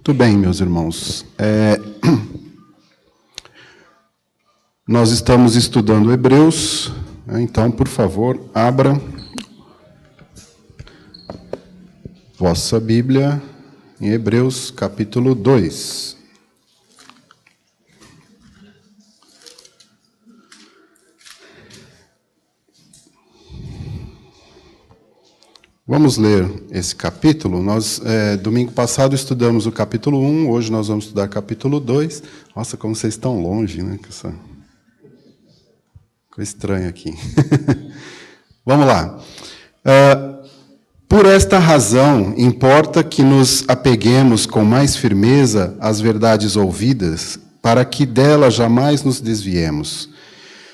Muito bem, meus irmãos. Nós estamos estudando Hebreus, então, por favor, abra vossa Bíblia em Hebreus, capítulo 2. Vamos ler esse capítulo. Nós, domingo passado, estudamos o capítulo 1, hoje nós vamos estudar o capítulo 2. Nossa, como vocês estão longe, né? Ficou estranho aqui. Vamos lá. Por esta razão, importa que nos apeguemos com mais firmeza às verdades ouvidas, para que dela jamais nos desviemos.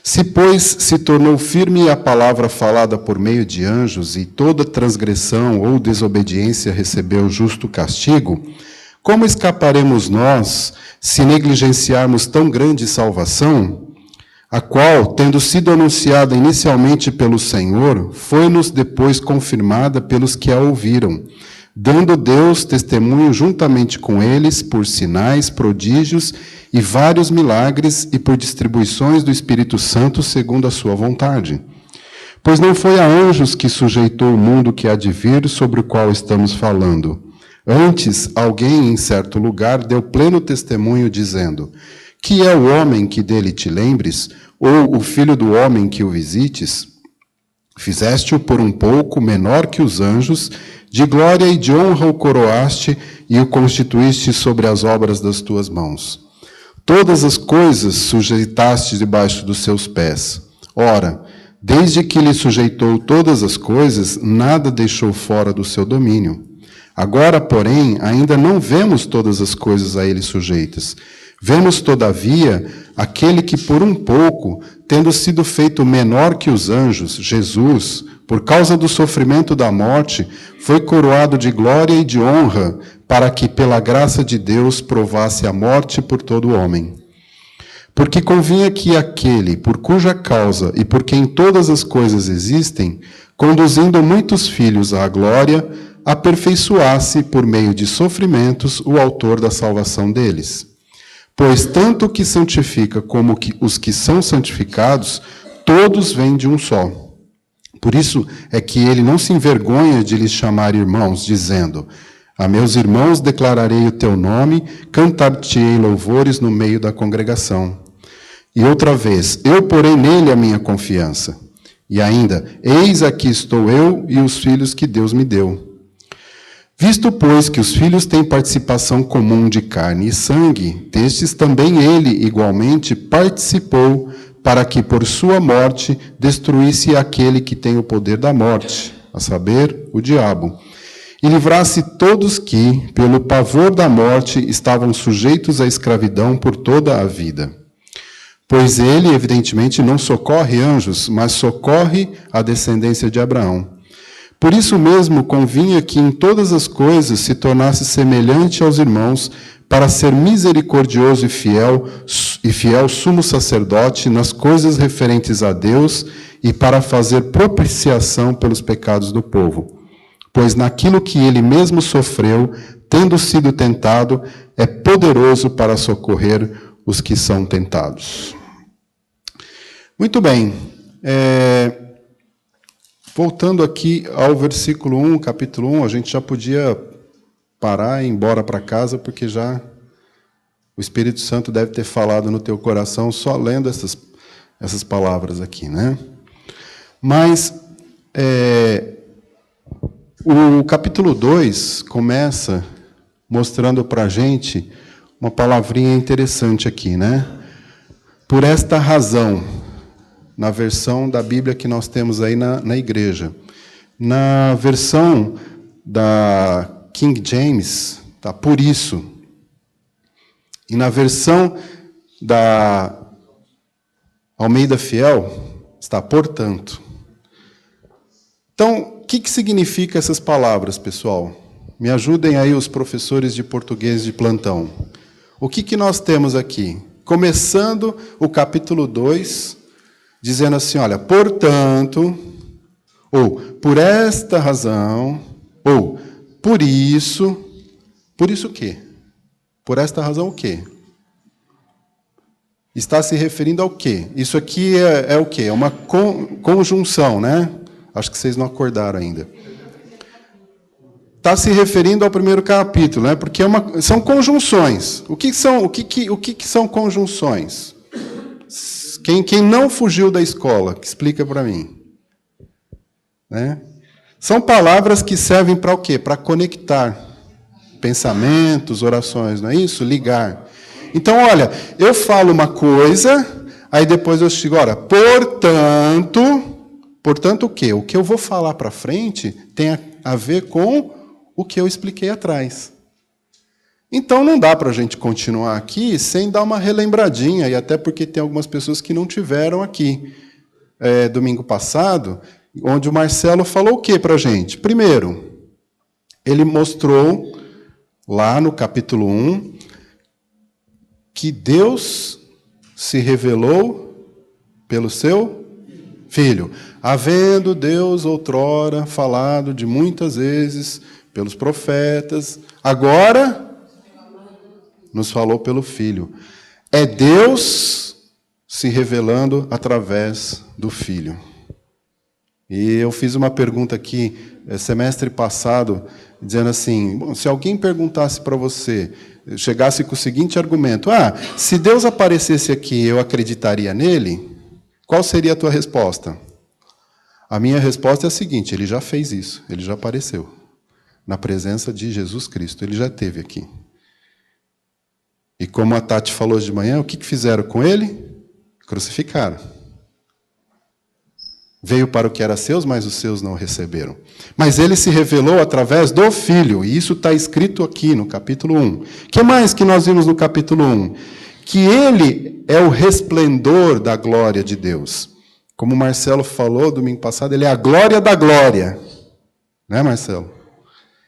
Se, pois, se tornou firme a palavra falada por meio de anjos, e toda transgressão ou desobediência recebeu justo castigo, como escaparemos nós, se negligenciarmos tão grande salvação, a qual, tendo sido anunciada inicialmente pelo Senhor, foi-nos depois confirmada pelos que a ouviram, dando Deus testemunho juntamente com eles por sinais, prodígios e vários milagres e por distribuições do Espírito Santo segundo a sua vontade. Pois não foi a anjos que sujeitou o mundo que há de vir, sobre o qual estamos falando. Antes, alguém em certo lugar deu pleno testemunho, dizendo: que é o homem que dele te lembres, ou o filho do homem que o visites? Fizeste-o por um pouco menor que os anjos, de glória e de honra o coroaste e o constituíste sobre as obras das tuas mãos. Todas as coisas sujeitaste debaixo dos seus pés. Ora, desde que lhe sujeitou todas as coisas, nada deixou fora do seu domínio. Agora, porém, ainda não vemos todas as coisas a ele sujeitas. Vemos, todavia, aquele que por um pouco, tendo sido feito menor que os anjos, Jesus, por causa do sofrimento da morte, foi coroado de glória e de honra, para que, pela graça de Deus, provasse a morte por todo o homem. Porque convinha que aquele, por cuja causa e por quem todas as coisas existem, conduzindo muitos filhos à glória, aperfeiçoasse, por meio de sofrimentos, o autor da salvação deles. Pois tanto o que santifica como os que são santificados, todos vêm de um só. Por isso é que ele não se envergonha de lhes chamar irmãos, dizendo: a meus irmãos declararei o teu nome, cantar-te-ei louvores no meio da congregação. E outra vez, eu porei nele a minha confiança. E ainda, eis aqui estou eu e os filhos que Deus me deu. Visto, pois, que os filhos têm participação comum de carne e sangue, destes também ele, igualmente, participou, para que, por sua morte, destruísse aquele que tem o poder da morte, a saber, o diabo, e livrasse todos que, pelo pavor da morte, estavam sujeitos à escravidão por toda a vida. Pois ele, evidentemente, não socorre anjos, mas socorre a descendência de Abraão. Por isso mesmo convinha que em todas as coisas se tornasse semelhante aos irmãos, para ser misericordioso e fiel sumo sacerdote nas coisas referentes a Deus e para fazer propiciação pelos pecados do povo. Pois naquilo que ele mesmo sofreu, tendo sido tentado, é poderoso para socorrer os que são tentados. Muito bem. Voltando aqui ao versículo 1, capítulo 1, a gente já podia parar e ir embora para casa, porque já o Espírito Santo deve ter falado no teu coração só lendo essas palavras aqui, né? Mas o capítulo 2 começa mostrando para a gente uma palavrinha interessante aqui, né? Por esta razão, na versão da Bíblia que nós temos aí na igreja. Na versão da King James, está por isso. E na versão da Almeida Fiel, está portanto. Então, o que significa essas palavras, pessoal? Me ajudem aí os professores de português de plantão. O que nós temos aqui? Começando o capítulo 2, dizendo assim, olha, portanto, ou por esta razão, ou por isso o quê? Por esta razão, o quê? Está se referindo ao quê? Isso aqui é o quê? É uma conjunção, né? Acho que vocês não acordaram ainda. Está se referindo ao primeiro capítulo, né? Porque são conjunções. O que são conjunções? Quem não fugiu da escola, que explica para mim. Né? São palavras que servem para o quê? Para conectar pensamentos, orações, não é isso? Ligar. Então, olha, eu falo uma coisa, aí depois eu digo, ora, portanto o quê? O que eu vou falar para frente tem a ver com o que eu expliquei atrás. Então, não dá para a gente continuar aqui sem dar uma relembradinha, e até porque tem algumas pessoas que não tiveram aqui. Domingo passado, onde o Marcelo falou o quê para a gente? Primeiro, ele mostrou, lá no capítulo 1, que Deus se revelou pelo seu Filho. Havendo Deus outrora falado de muitas vezes pelos profetas, agora nos falou pelo Filho. É Deus se revelando através do Filho. E eu fiz uma pergunta aqui, semestre passado, dizendo assim, bom, se alguém perguntasse para você, chegasse com o seguinte argumento, se Deus aparecesse aqui, eu acreditaria nele? Qual seria a tua resposta? A minha resposta é a seguinte, ele já fez isso, ele já apareceu. Na presença de Jesus Cristo, ele já esteve aqui. E como a Tati falou hoje de manhã, o que fizeram com ele? Crucificaram. Veio para o que era seus, mas os seus não receberam. Mas ele se revelou através do Filho, e isso está escrito aqui no capítulo 1. O que mais que nós vimos no capítulo 1? Que ele é o resplendor da glória de Deus. Como o Marcelo falou domingo passado, ele é a glória da glória. Né, Marcelo?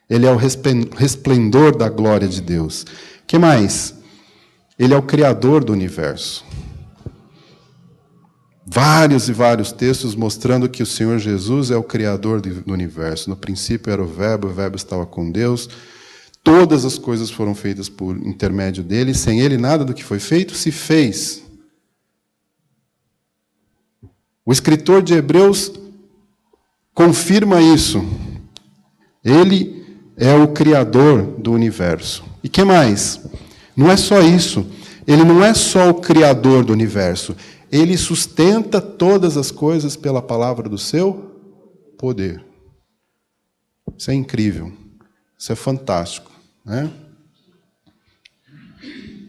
Ele é o resplendor da glória de Deus. O que mais? Ele é o criador do universo. Vários e vários textos mostrando que o Senhor Jesus é o criador do universo. No princípio era o Verbo estava com Deus. Todas as coisas foram feitas por intermédio dele. Sem ele, nada do que foi feito se fez. O escritor de Hebreus confirma isso. Ele é o criador do universo. E que mais? Não é só isso. Ele não é só o criador do universo. Ele sustenta todas as coisas pela palavra do seu poder. Isso é incrível. Isso é fantástico. Né?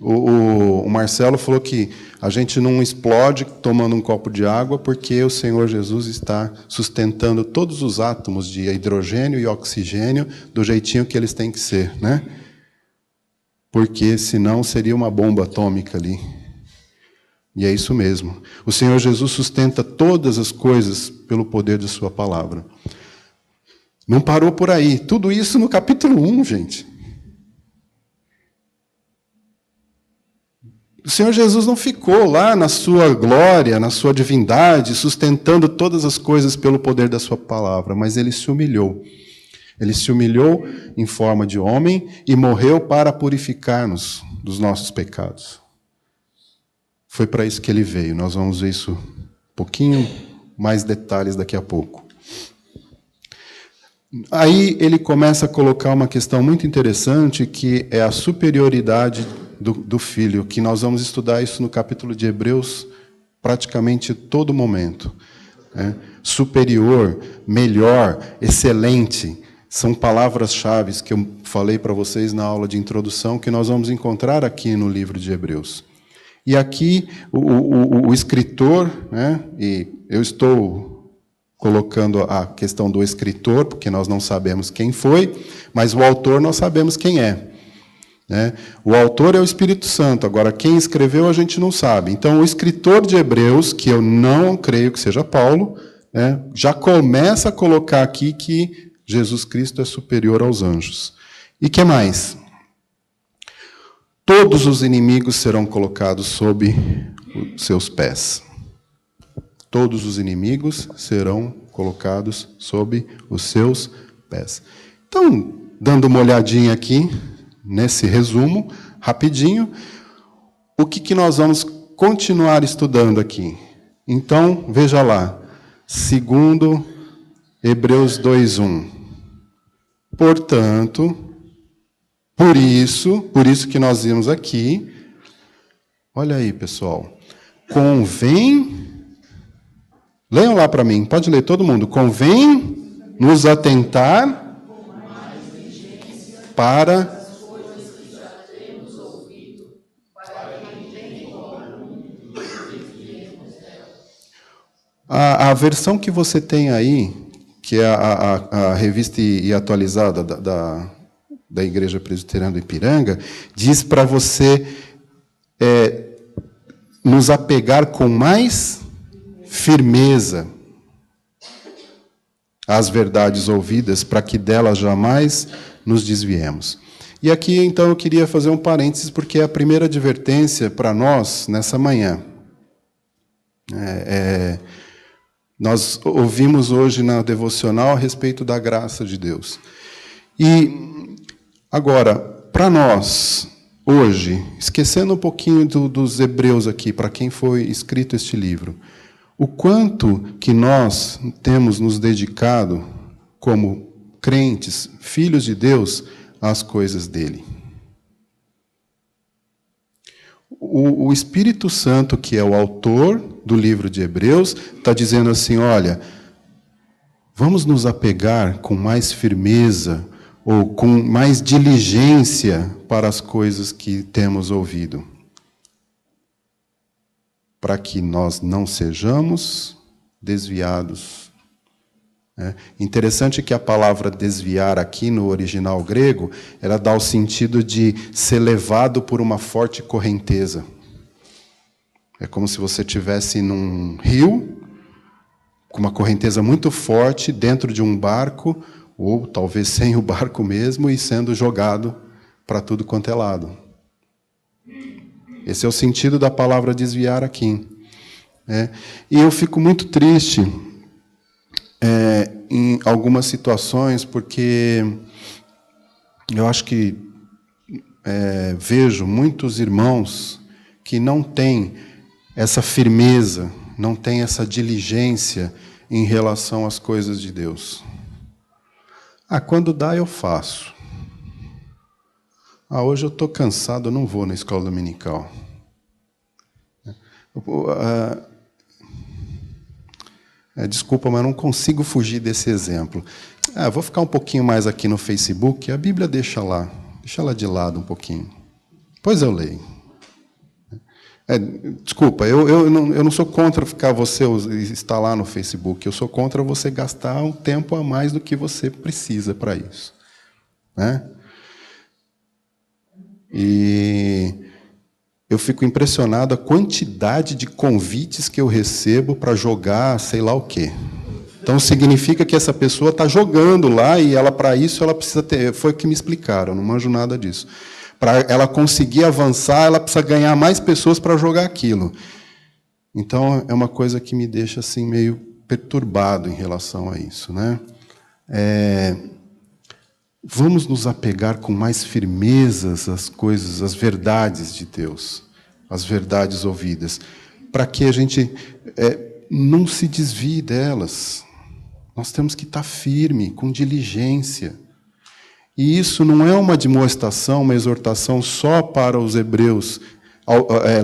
O Marcelo falou que a gente não explode tomando um copo de água porque o Senhor Jesus está sustentando todos os átomos de hidrogênio e oxigênio do jeitinho que eles têm que ser. Né? Porque senão seria uma bomba atômica ali. E é isso mesmo. O Senhor Jesus sustenta todas as coisas pelo poder de sua palavra. Não parou por aí. Tudo isso no capítulo 1, gente. O Senhor Jesus não ficou lá na sua glória, na sua divindade, sustentando todas as coisas pelo poder da sua palavra, mas ele se humilhou. Ele se humilhou em forma de homem e morreu para purificar-nos dos nossos pecados. Foi para isso que ele veio. Nós vamos ver isso um pouquinho mais detalhes daqui a pouco. Aí ele começa a colocar uma questão muito interessante, que é a superioridade do Filho, que nós vamos estudar isso no capítulo de Hebreus praticamente todo momento. Né? Superior, melhor, excelente, são palavras-chave que eu falei para vocês na aula de introdução, que nós vamos encontrar aqui no livro de Hebreus. E aqui o escritor, né, e eu estou colocando a questão do escritor, porque nós não sabemos quem foi, mas o autor nós sabemos quem é. Né? O autor é o Espírito Santo, agora quem escreveu a gente não sabe. Então o escritor de Hebreus, que eu não creio que seja Paulo, né, já começa a colocar aqui que Jesus Cristo é superior aos anjos. E que mais? Todos os inimigos serão colocados sob os seus pés. Todos os inimigos serão colocados sob os seus pés. Então, dando uma olhadinha aqui, nesse resumo, rapidinho, o que nós vamos continuar estudando aqui. Então, veja lá, segundo Hebreus 2:1. Portanto, por isso que nós vimos aqui, olha aí, pessoal, convém, leiam lá para mim, pode ler todo mundo, convém nos atentar para a versão que você tem aí, que é a revista e atualizada da Igreja Presbiteriana do Ipiranga, diz para você nos apegar com mais firmeza às verdades ouvidas, para que delas jamais nos desviemos. E aqui, então, eu queria fazer um parênteses, porque é a primeira advertência para nós nessa manhã. Nós ouvimos hoje na devocional a respeito da graça de Deus. E, agora, para nós, hoje, esquecendo um pouquinho dos hebreus aqui, para quem foi escrito este livro, o quanto que nós temos nos dedicado, como crentes, filhos de Deus, às coisas dele. O Espírito Santo, que é o autor do livro de Hebreus, está dizendo assim, olha, vamos nos apegar com mais firmeza ou com mais diligência para as coisas que temos ouvido, para que nós não sejamos desviados. Interessante que a palavra desviar aqui no original grego, ela dá o sentido de ser levado por uma forte correnteza. É como se você estivesse num rio, com uma correnteza muito forte, dentro de um barco, ou talvez sem o barco mesmo, e sendo jogado para tudo quanto é lado. Esse é o sentido da palavra desviar aqui. E eu fico muito triste em algumas situações, porque eu acho que vejo muitos irmãos que não têm essa firmeza, não têm essa diligência em relação às coisas de Deus. Quando dá, eu faço. Hoje eu estou cansado, eu não vou na escola dominical. Desculpa, mas não consigo fugir desse exemplo. Vou ficar um pouquinho mais aqui no Facebook, a Bíblia deixa lá de lado um pouquinho. Depois eu leio. Desculpa, eu não sou contra ficar você estar lá no Facebook, eu sou contra você gastar um tempo a mais do que você precisa para isso. E eu fico impressionado a quantidade de convites que eu recebo para jogar sei lá o quê. Então, significa que essa pessoa está jogando lá e ela, para isso, ela precisa ter... Foi o que me explicaram, não manjo nada disso. Para ela conseguir avançar, ela precisa ganhar mais pessoas para jogar aquilo. Então, é uma coisa que me deixa assim, meio perturbado em relação a isso. Vamos nos apegar com mais firmezas às coisas, às verdades de Deus, às verdades ouvidas, para que a gente não se desvie delas. Nós temos que estar firme, com diligência. E isso não é uma demonstração, uma exortação só para os hebreus,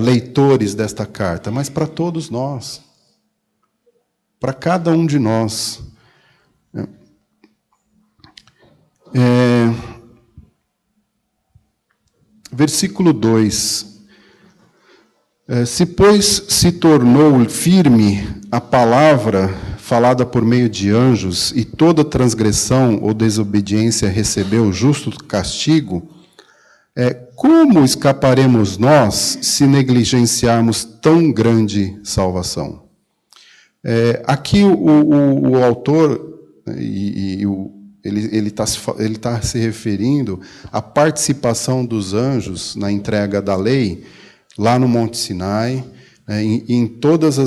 leitores desta carta, mas para todos nós, para cada um de nós. Versículo 2. Se, pois, se tornou firme a palavra falada por meio de anjos, e toda transgressão ou desobediência recebeu justo castigo, como escaparemos nós se negligenciarmos tão grande salvação? Aqui o autor, ele está se referindo à participação dos anjos na entrega da lei, lá no Monte Sinai. Em todas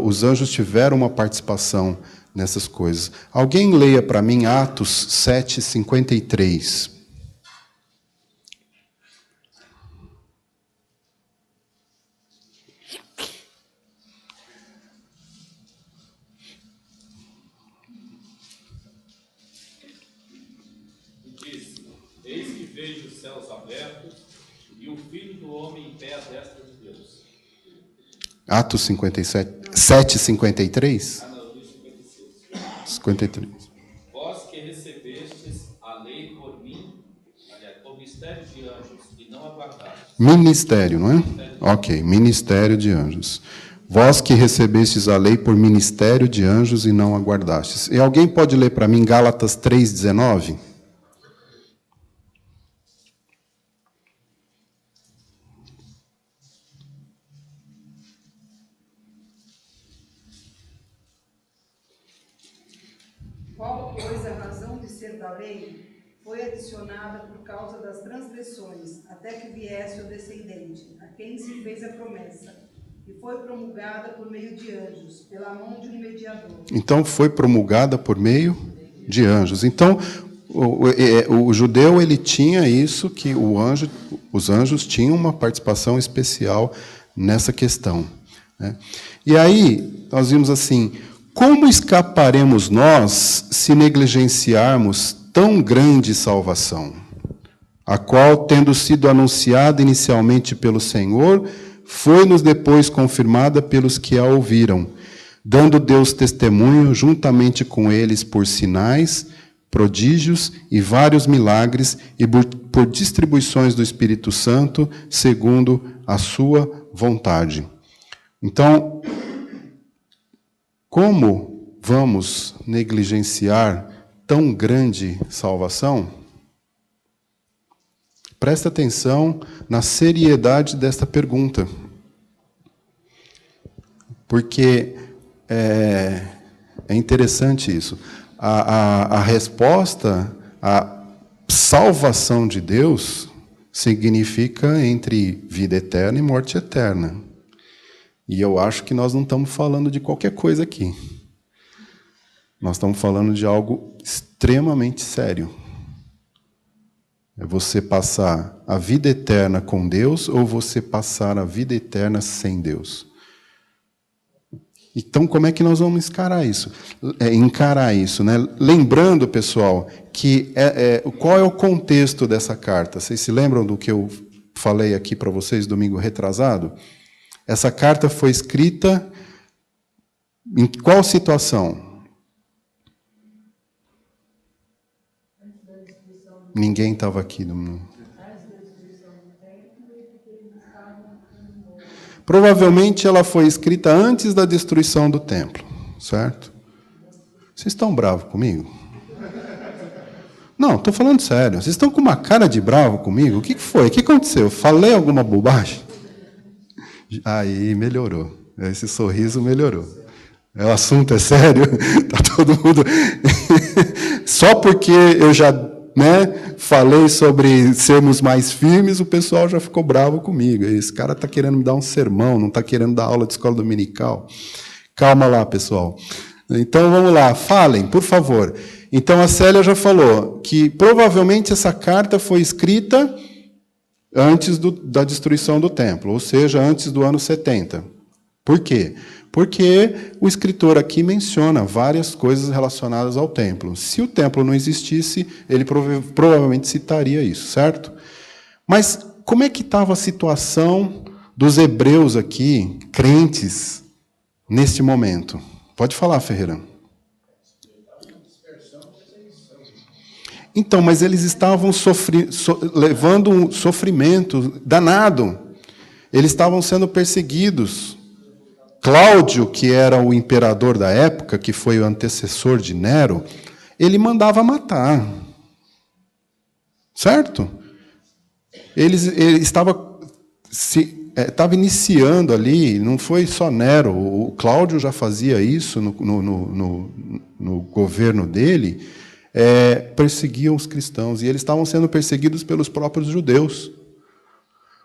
os anjos tiveram uma participação nessas coisas. Alguém leia para mim Atos 7:53. vejo os céus abertos e o Filho do Homem em pé à destra de Deus. Atos 57, 7:53? Ah, não, eu li 56. 53. Vós que recebestes a lei por mim, aliás, por mistério de anjos, e não aguardastes. Ministério, não é? Ok, ministério de anjos. Vós que recebestes a lei por ministério de anjos e não aguardastes. E alguém pode ler para mim Gálatas 3:19? Qual, pois, a razão de ser da lei? Foi adicionada por causa das transgressões, até que viesse o descendente, a quem se fez a promessa, e foi promulgada por meio de anjos, pela mão de um mediador. Então, foi promulgada por meio de anjos. Então, o judeu ele tinha isso, que os anjos tinham uma participação especial nessa questão, né? E aí, nós vimos assim, como escaparemos nós se negligenciarmos tão grande salvação, a qual, tendo sido anunciada inicialmente pelo Senhor, foi-nos depois confirmada pelos que a ouviram, dando Deus testemunho juntamente com eles por sinais, prodígios e vários milagres e por distribuições do Espírito Santo, segundo a sua vontade. Então, como vamos negligenciar tão grande salvação? Presta atenção na seriedade desta pergunta. Porque é interessante isso. A resposta, a salvação de Deus, significa entre vida eterna e morte eterna. E eu acho que nós não estamos falando de qualquer coisa aqui. Nós estamos falando de algo extremamente sério. É você passar a vida eterna com Deus ou você passar a vida eterna sem Deus. Então, como é que nós vamos encarar isso, né? Lembrando, pessoal, que qual é o contexto dessa carta? Vocês se lembram do que eu falei aqui para vocês domingo retrasado? Essa carta foi escrita em qual situação? Ninguém estava aqui. Provavelmente ela foi escrita antes da destruição do templo, certo? Vocês estão bravos comigo? Não, estou falando sério. Vocês estão com uma cara de bravo comigo? O que foi? O que aconteceu? Falei alguma bobagem? Aí, melhorou. Esse sorriso melhorou. O assunto é sério? Está todo mundo... Só porque eu já falei sobre sermos mais firmes, o pessoal já ficou bravo comigo. Esse cara está querendo me dar um sermão, não está querendo dar aula de escola dominical. Calma lá, pessoal. Então, vamos lá. Falem, por favor. Então, a Célia já falou que provavelmente essa carta foi escrita antes da destruição do templo, ou seja, antes do ano 70. Por quê? Porque o escritor aqui menciona várias coisas relacionadas ao templo. Se o templo não existisse, ele provavelmente citaria isso, certo? Mas como é que estava a situação dos hebreus aqui, crentes, neste momento? Pode falar, Ferreira. Então, mas eles estavam levando um sofrimento danado. Eles estavam sendo perseguidos. Cláudio, que era o imperador da época, que foi o antecessor de Nero, ele mandava matar. Certo? Ele estava iniciando ali, não foi só Nero, o Cláudio já fazia isso no governo dele, perseguiam os cristãos, e eles estavam sendo perseguidos pelos próprios judeus.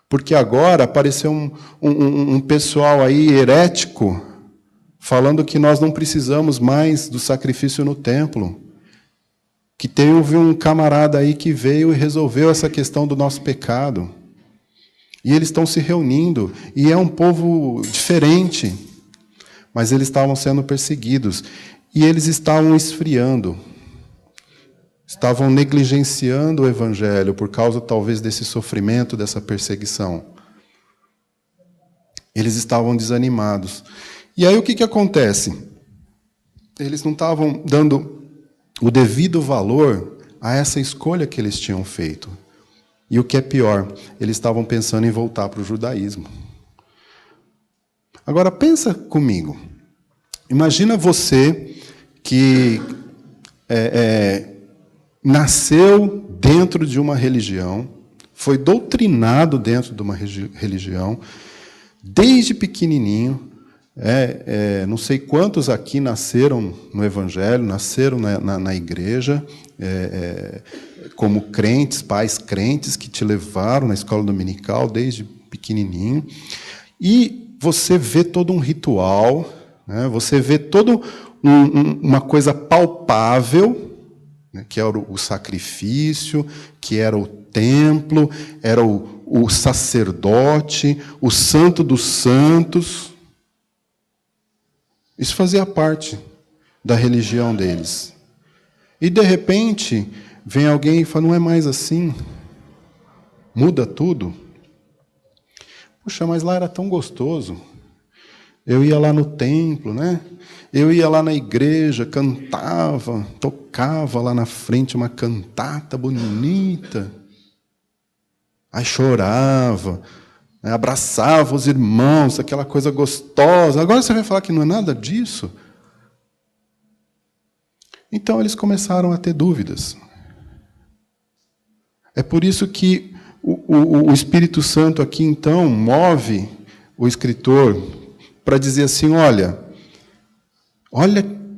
Porque agora apareceu um pessoal aí herético falando que nós não precisamos mais do sacrifício no templo. Que houve um camarada aí que veio e resolveu essa questão do nosso pecado. E eles estão se reunindo, e é um povo diferente. Mas eles estavam sendo perseguidos, e eles estavam esfriando. estavam negligenciando o Evangelho por causa, talvez, desse sofrimento, dessa perseguição. Eles estavam desanimados. E aí o que acontece? Eles não estavam dando o devido valor a essa escolha que eles tinham feito. E o que é pior, eles estavam pensando em voltar para o judaísmo. Agora, pensa comigo. Imagina você que nasceu dentro de uma religião, foi doutrinado dentro de uma religião, desde pequenininho. Não sei quantos aqui nasceram no Evangelho, nasceram na igreja, como crentes, pais crentes que te levaram na escola dominical desde pequenininho. E você vê todo um ritual, né? Você vê toda uma coisa palpável, né? Que era o sacrifício, que era o templo, era o sacerdote, o santo dos santos. Isso fazia parte da religião deles. E, de repente, vem alguém e fala, não é mais assim. Muda tudo. Puxa, mas lá era tão gostoso. Eu ia lá no templo, né? Eu ia lá na igreja, cantava, tocava lá na frente uma cantata bonita. Aí chorava, abraçava os irmãos, aquela coisa gostosa. Agora você vai falar que não é nada disso? Então eles começaram a ter dúvidas. É por isso que o Espírito Santo aqui, então, move o escritor para dizer assim, olha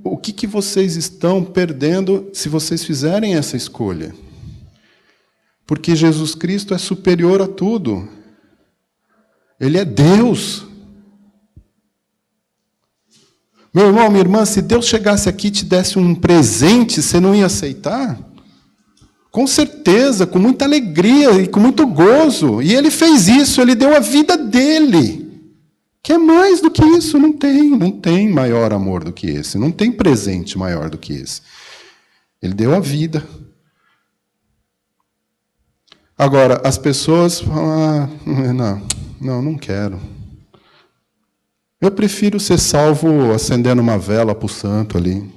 o que vocês estão perdendo se vocês fizerem essa escolha. Porque Jesus Cristo é superior a tudo. Ele é Deus. Meu irmão, minha irmã, se Deus chegasse aqui e te desse um presente, você não ia aceitar? Com certeza, com muita alegria e com muito gozo. E Ele fez isso, Ele deu a vida dEle. Que é mais do que isso? Não tem maior amor do que esse. Não tem presente maior do que esse. Ele deu a vida. Agora, as pessoas falam, não quero. Eu prefiro ser salvo acendendo uma vela para o santo ali.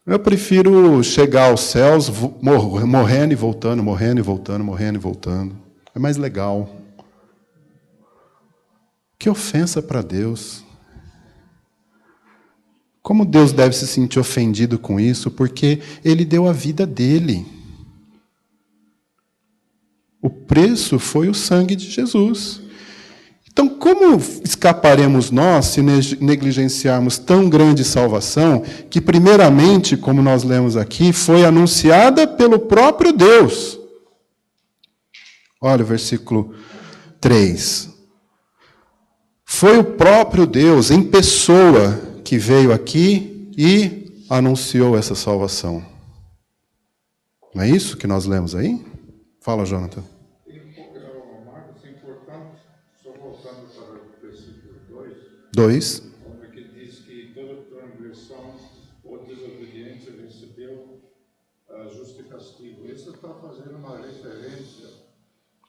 Eu prefiro chegar aos céus morrendo e voltando, morrendo e voltando, morrendo e voltando. É mais legal. Que ofensa para Deus. Como Deus deve se sentir ofendido com isso? Porque Ele deu a vida dEle. O preço foi o sangue de Jesus. Então, como escaparemos nós se negligenciarmos tão grande salvação, que primeiramente, como nós lemos aqui, foi anunciada pelo próprio Deus? Olha o versículo 3. Foi o próprio Deus, em pessoa, que veio aqui e anunciou essa salvação. Não é isso que nós lemos aí? Fala, Jonathan. Marcos, é importante, só voltando para o versículo 2. onde que diz que toda transgressão ou desobediência recebeu justo castigo. Isso está fazendo uma referência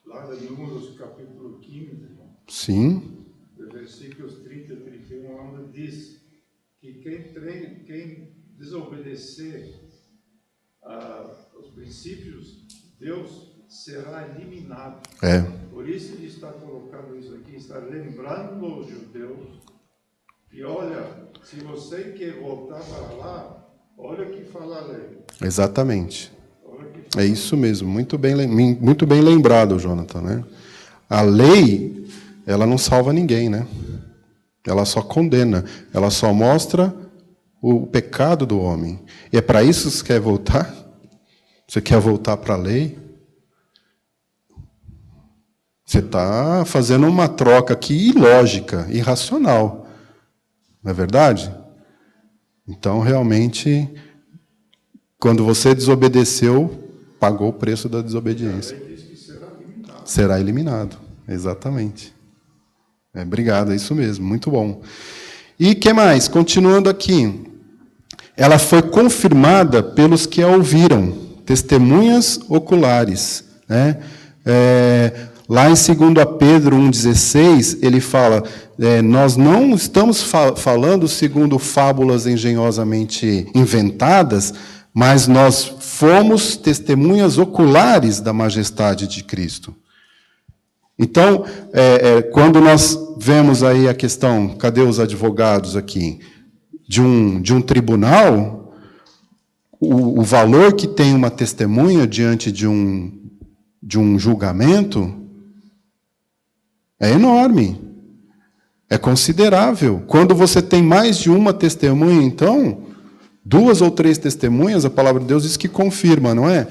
lá de Números, capítulo 15. Sim. Versículos 30 e 31, onde diz que quem desobedecer os princípios de Deus será eliminado. Por isso ele está colocando isso aqui, está lembrando os judeus que, olha, se você quer voltar para lá, olha o que fala a lei. Exatamente. É isso mesmo, muito bem lembrado, Jonathan, né? A lei, ela não salva ninguém, né? Ela só condena, ela só mostra o pecado do homem. E é para isso que você quer voltar? Você quer voltar para a lei? Você está fazendo uma troca aqui ilógica, irracional. Não é verdade? Então, realmente, quando você desobedeceu, pagou o preço da desobediência. Será eliminado. Exatamente. Obrigado, é isso mesmo, muito bom. E o que mais? Continuando aqui. ela foi confirmada pelos que a ouviram, testemunhas oculares, né? Lá em 2 Pedro 1,16, ele fala, nós não estamos falando segundo fábulas engenhosamente inventadas, mas nós fomos testemunhas oculares da majestade de Cristo. Então, quando nós vemos aí a questão, cadê os advogados aqui, de um tribunal, o valor que tem uma testemunha diante de um julgamento é enorme, é considerável. Quando você tem mais de uma testemunha, então, 2 ou 3 testemunhas, a palavra de Deus diz que confirma, não é?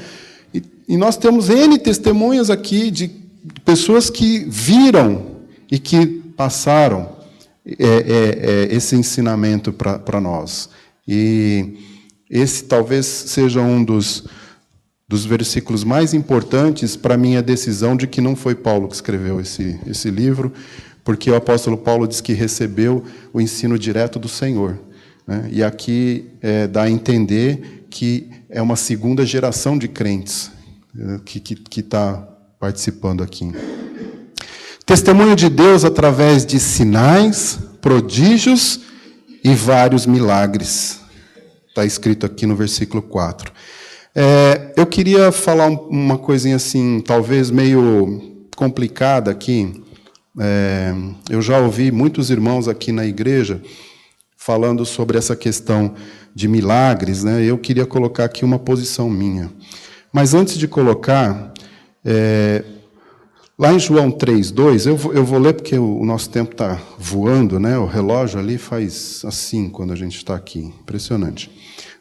E nós temos N testemunhas aqui de pessoas que viram e que passaram esse ensinamento para nós. E esse talvez seja um dos versículos mais importantes para a minha decisão de que não foi Paulo que escreveu esse livro, porque o apóstolo Paulo diz que recebeu o ensino direto do Senhor, né? E aqui dá a entender que é uma segunda geração de crentes que está participando aqui. Testemunho de Deus através de sinais, prodígios e vários milagres. Está escrito aqui no versículo 4. Eu queria falar uma coisinha assim, talvez meio complicada aqui. Eu já ouvi muitos irmãos aqui na igreja falando sobre essa questão de milagres, né? Eu queria colocar aqui uma posição minha. Mas antes de colocar, lá em João 3:2, eu vou ler porque o nosso tempo está voando, né? O relógio ali faz assim quando a gente está aqui. Impressionante.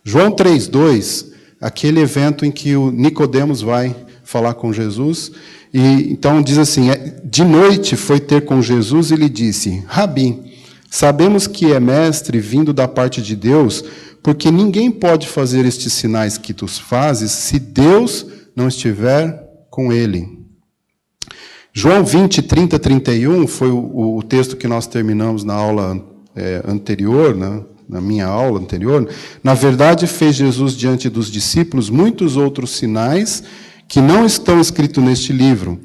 João 3:2, aquele evento em que o Nicodemos vai falar com Jesus, e então diz assim, de noite foi ter com Jesus e lhe disse, Rabi, sabemos que é mestre vindo da parte de Deus, porque ninguém pode fazer estes sinais que tu fazes se Deus não estiver com ele. João 20, 30, 31 foi o texto que nós terminamos na aula anterior, né? Na minha aula anterior. Na verdade, fez Jesus diante dos discípulos muitos outros sinais que não estão escritos neste livro.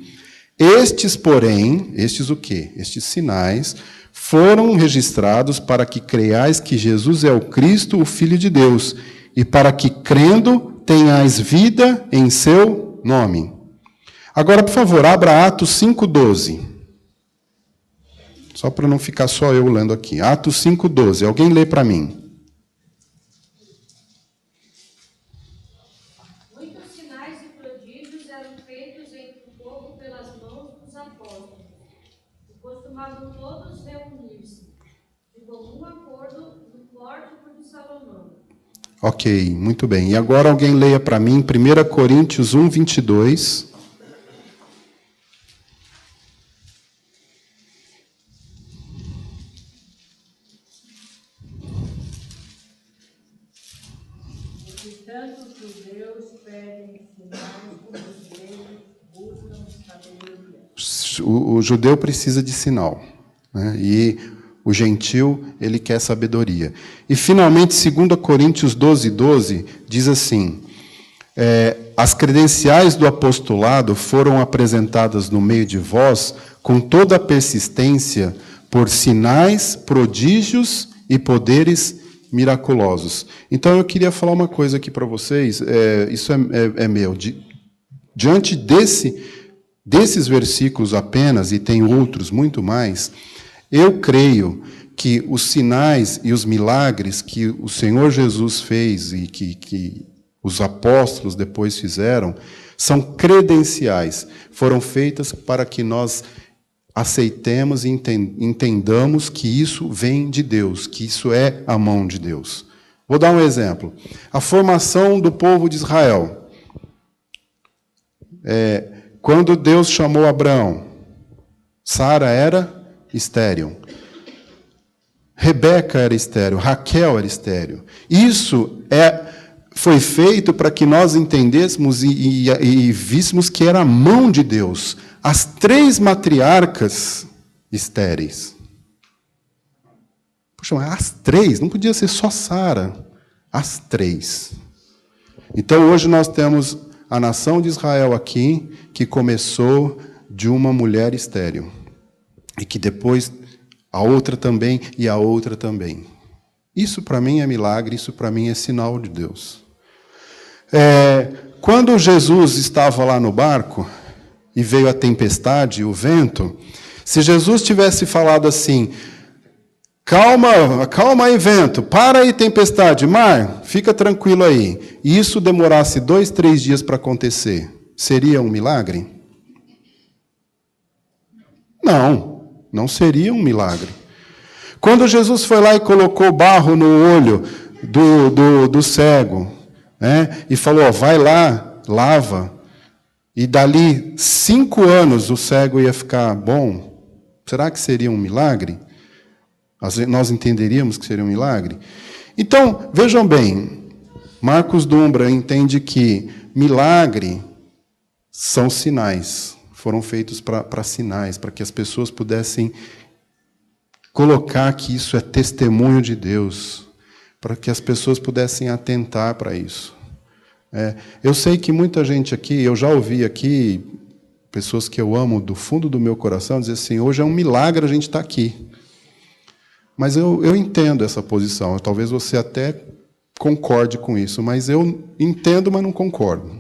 Estes, porém, estes o quê? Estes sinais foram registrados para que creiais que Jesus é o Cristo, o Filho de Deus, e para que, crendo, tenhais vida em seu nome. Agora, por favor, abra Atos 5:12. Só para não ficar só eu lendo aqui. Atos 5:12. Alguém lê para mim. Muitos sinais e prodígios eram feitos entre o povo pelas mãos dos apóstolos. E costumavam todos reunir-se, de comum acordo, no pórtico de Salomão. Ok, muito bem. E agora alguém leia para mim 1 Coríntios 1:22. Tanto os judeus pedem sinais como os gregos buscam sabedoria. O judeu precisa de sinal, né? E o gentil, ele quer sabedoria. E, finalmente, 2 Coríntios 12:12, diz assim, as credenciais do apostolado foram apresentadas no meio de vós com toda a persistência por sinais, prodígios e poderes miraculosos. Então, eu queria falar uma coisa aqui para vocês, isso é meu. Diante desses versículos apenas, e tem outros muito mais, eu creio que os sinais e os milagres que o Senhor Jesus fez e que os apóstolos depois fizeram, são credenciais, foram feitas para que nós aceitemos e entendamos que isso vem de Deus, que isso é a mão de Deus. Vou dar um exemplo. A formação do povo de Israel. Quando Deus chamou Abraão, Sara era estéril. Rebeca era estéril, Raquel era estéril. Isso foi feito para que nós entendêssemos e víssemos que era a mão de Deus. As 3 matriarcas estéreis. Poxa, mas as 3, não podia ser só Sara. As 3. Então, hoje nós temos a nação de Israel aqui, que começou de uma mulher estéril. E que depois a outra também e a outra também. Isso para mim é milagre, isso para mim é sinal de Deus. Quando Jesus estava lá no barco e veio a tempestade, o vento, se Jesus tivesse falado assim: calma, calma aí, vento, para aí, tempestade, mar, fica tranquilo aí, e isso demorasse 2, 3 dias para acontecer, seria um milagre? Não, não seria um milagre. Quando Jesus foi lá e colocou barro no olho do cego, né, e falou: ó, vai lá, lava, e dali 5 anos o cego ia ficar bom, será que seria um milagre? Nós entenderíamos que seria um milagre? Então, vejam bem, Marcos Dumbra entende que milagre são sinais, foram feitos para sinais, para que as pessoas pudessem colocar que isso é testemunho de Deus, para que as pessoas pudessem atentar para isso. Eu sei que muita gente aqui, eu já ouvi aqui, pessoas que eu amo do fundo do meu coração, dizer assim: hoje é um milagre a gente estar aqui. Mas eu entendo essa posição, talvez você até concorde com isso, mas eu entendo, mas não concordo.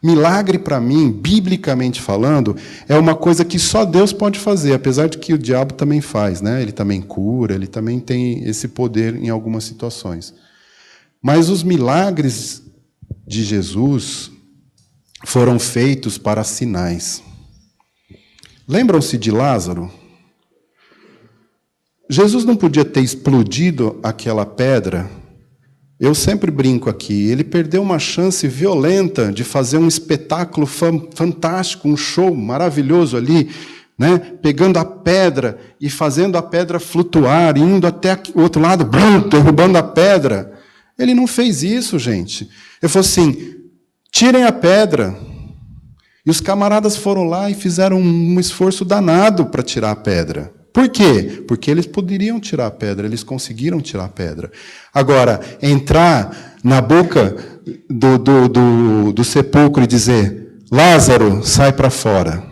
Milagre, para mim, biblicamente falando, é uma coisa que só Deus pode fazer, apesar de que o diabo também faz, né? Ele também cura, ele também tem esse poder em algumas situações. Mas os milagres de Jesus foram feitos para sinais. Lembram-se de Lázaro? Jesus não podia ter explodido aquela pedra. Eu sempre brinco aqui, ele perdeu uma chance violenta de fazer um espetáculo fantástico, um show maravilhoso ali, né? Pegando a pedra e fazendo a pedra flutuar, indo até o outro lado, derrubando a pedra. Ele não fez isso, gente. Ele falou assim: tirem a pedra. E os camaradas foram lá e fizeram um esforço danado para tirar a pedra. Por quê? Porque eles poderiam tirar a pedra, eles conseguiram tirar a pedra. Agora, entrar na boca do sepulcro e dizer: Lázaro, sai para fora.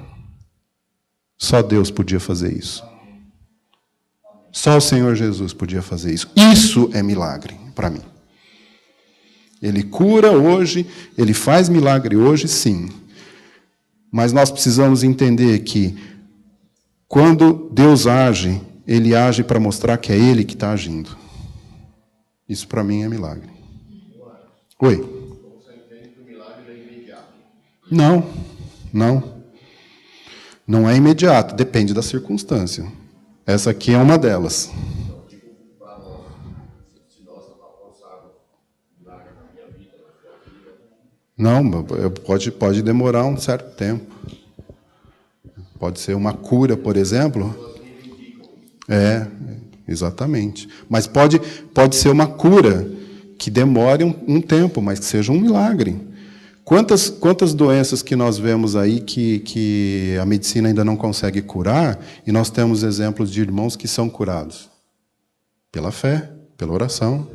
Só Deus podia fazer isso. Só o Senhor Jesus podia fazer isso. Isso é milagre para mim. Ele cura hoje, ele faz milagre hoje, sim. Mas nós precisamos entender que quando Deus age, Ele age para mostrar que é Ele que está agindo. Isso para mim é milagre. Oi? Você entende que o milagre é imediato? Não, não. Não é imediato, depende da circunstância. Essa aqui é uma delas. Então, tipo, para nós, se nós não alcançarmos milagre na minha vida, na sua vida... Não, pode demorar um certo tempo. Pode ser uma cura, por exemplo. Exatamente. Mas pode ser uma cura que demore um tempo, mas que seja um milagre. Quantas doenças que nós vemos aí que a medicina ainda não consegue curar, e nós temos exemplos de irmãos que são curados? Pela fé, pela oração.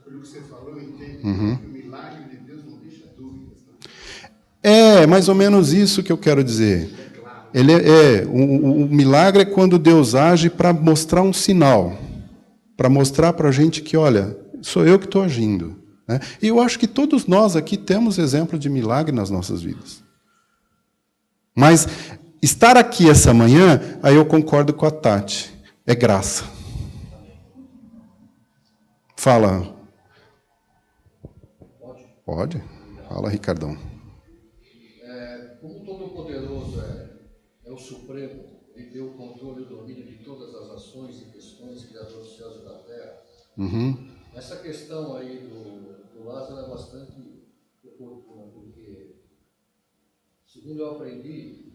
Pelo que você falou, eu entendo que o milagre de Deus não deixa dúvidas. É mais ou menos isso que eu quero dizer. O milagre é quando Deus age para mostrar um sinal, para mostrar para a gente que, olha, sou eu que estou agindo. Né? E eu acho que todos nós aqui temos exemplo de milagre nas nossas vidas. Mas estar aqui essa manhã, aí eu concordo com a Tati, é graça. Fala. Pode? Fala, Ricardão. Como Todo-Poderoso é o Supremo, ele tem o controle e o domínio de todas as ações e questões, Criador dos céus e da terra. Essa questão aí do Lázaro é bastante oportuna, porque, segundo eu aprendi,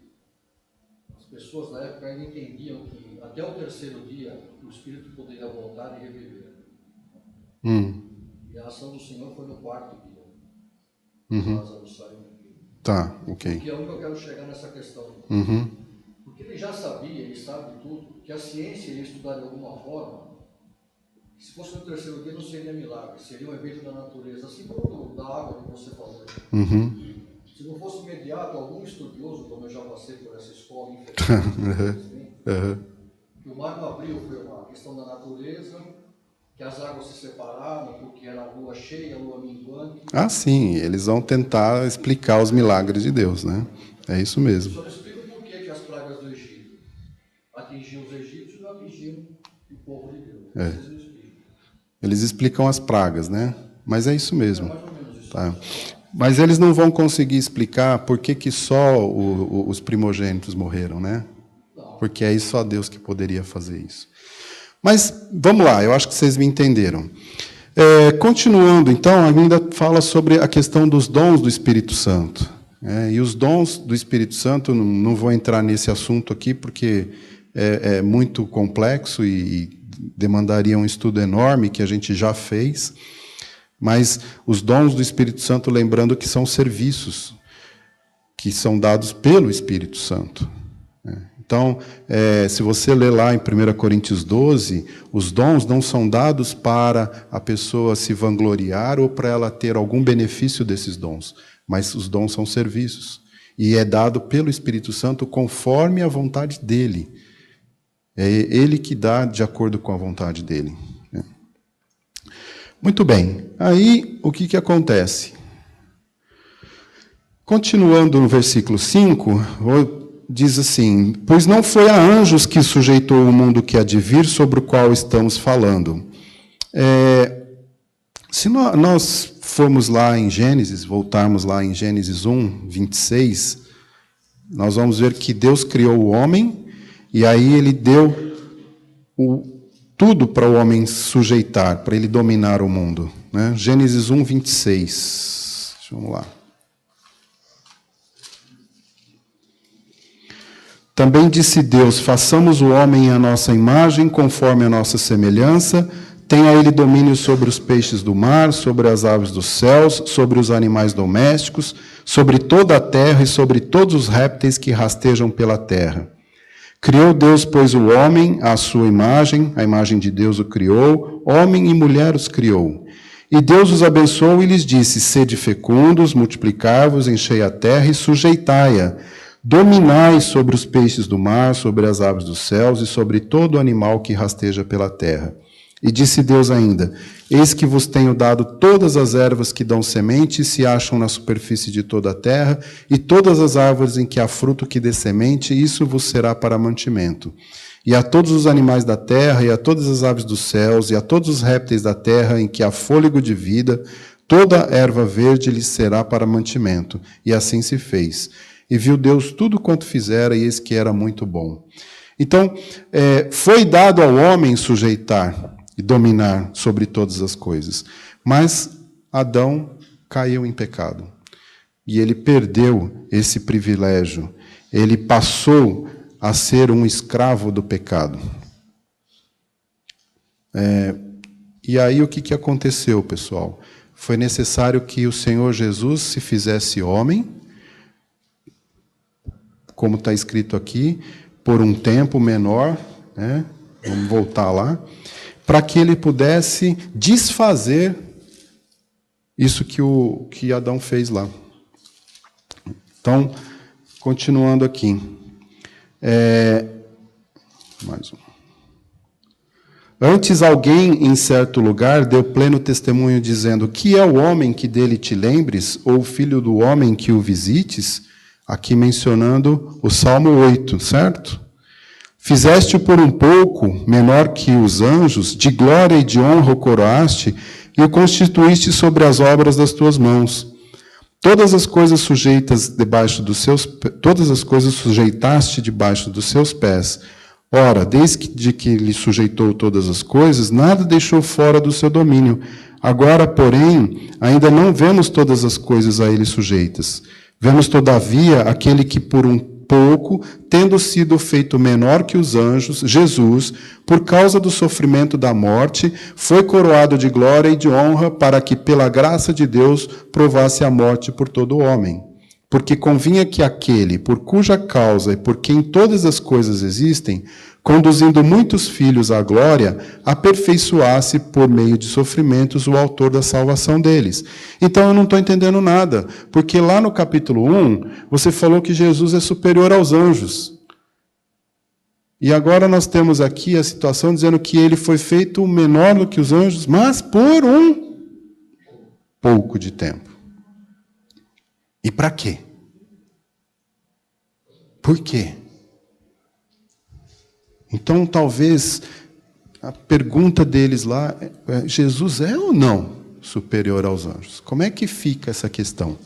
as pessoas na época ainda entendiam que até o 3º dia o espírito poderia voltar e reviver. E a ação do Senhor foi no 4º dia. Lázaro saiu. Tá, ok. Porque é onde eu quero chegar nessa questão. Porque ele já sabia, ele sabe tudo, que a ciência ia estudar de alguma forma Se fosse no terceiro dia, não seria milagre, seria um evento da natureza, assim como da água que você falou. Se não fosse imediato, algum estudioso, como eu já passei por essa escola, infelizmente, que o mar não abriu, foi uma questão da natureza, que as águas se separaram, porque era a lua cheia, a lua minguante. Ah, sim, eles vão tentar explicar os milagres de Deus, né? É isso mesmo. O senhor explica por que as pragas do Egito atingiam os egípcios e não atingiam o povo de Deus. Vocês não explicam. Eles explicam as pragas, né? Mas é isso mesmo. É mais ou menos isso. Tá. Mas eles não vão conseguir explicar por que só os primogênitos morreram, né? Porque é só Deus que poderia fazer isso. Mas vamos lá, eu acho que vocês me entenderam. Continuando, então, ainda fala sobre a questão dos dons do Espírito Santo. E os dons do Espírito Santo, não vou entrar nesse assunto aqui, porque é muito complexo e demandaria um estudo enorme, que a gente já fez. Mas os dons do Espírito Santo, lembrando que são serviços que são dados pelo Espírito Santo. Então, se você ler lá em 1 Coríntios 12, os dons não são dados para a pessoa se vangloriar ou para ela ter algum benefício desses dons, mas os dons são serviços. E é dado pelo Espírito Santo conforme a vontade dele. É ele que dá de acordo com a vontade dele. Muito bem. Aí, o que acontece? Continuando no versículo 5... diz assim: pois não foi a anjos que sujeitou o mundo que há de vir, sobre o qual estamos falando. Se nós formos lá em Gênesis, voltarmos lá em Gênesis 1, 26, nós vamos ver que Deus criou o homem, e aí ele deu tudo para o homem sujeitar, para ele dominar o mundo. Né? Gênesis 1, 26. Vamos lá. Também disse Deus: façamos o homem à nossa imagem, conforme a nossa semelhança. Tenha ele domínio sobre os peixes do mar, sobre as aves dos céus, sobre os animais domésticos, sobre toda a terra e sobre todos os répteis que rastejam pela terra. Criou Deus, pois, o homem à sua imagem, a imagem de Deus o criou, homem e mulher os criou. E Deus os abençoou e lhes disse: sede fecundos, multiplicai-vos, enchei a terra e sujeitai-a. Dominai sobre os peixes do mar, sobre as aves dos céus e sobre todo animal que rasteja pela terra. E disse Deus ainda: eis que vos tenho dado todas as ervas que dão semente e se acham na superfície de toda a terra, e todas as árvores em que há fruto que dê semente, isso vos será para mantimento. E a todos os animais da terra, e a todas as aves dos céus, e a todos os répteis da terra em que há fôlego de vida, toda erva verde lhes será para mantimento. E assim se fez. E viu Deus tudo quanto fizera, e eis que era muito bom. Então, foi dado ao homem sujeitar e dominar sobre todas as coisas. Mas Adão caiu em pecado. E ele perdeu esse privilégio. Ele passou a ser um escravo do pecado. E aí o que aconteceu, pessoal? Foi necessário que o Senhor Jesus se fizesse homem, como está escrito aqui, por um tempo menor, né? Vamos voltar lá, para que ele pudesse desfazer isso que Adão fez lá. Então, continuando aqui. Mais um. Antes alguém, em certo lugar, deu pleno testemunho, dizendo: que é o homem que dele te lembres, ou o filho do homem que o visites? Aqui mencionando o Salmo 8, certo? Fizeste-o por um pouco menor que os anjos, de glória e de honra o coroaste, e o constituíste sobre as obras das tuas mãos. Todas as coisas sujeitaste debaixo dos seus pés. Ora, desde que lhe sujeitou todas as coisas, nada deixou fora do seu domínio. Agora, porém, ainda não vemos todas as coisas a ele sujeitas. Vemos, todavia, aquele que por um pouco, tendo sido feito menor que os anjos, Jesus, por causa do sofrimento da morte, foi coroado de glória e de honra, para que, pela graça de Deus, provasse a morte por todo homem. Porque convinha que aquele, por cuja causa e por quem todas as coisas existem, conduzindo muitos filhos à glória, aperfeiçoasse por meio de sofrimentos o autor da salvação deles. Então eu não estou entendendo nada, porque lá no capítulo 1, você falou que Jesus é superior aos anjos. E agora nós temos aqui a situação dizendo que ele foi feito menor do que os anjos, mas por um pouco de tempo. E para quê? Por quê? Então, talvez a pergunta deles lá é: Jesus é ou não superior aos anjos? Como é que fica essa questão?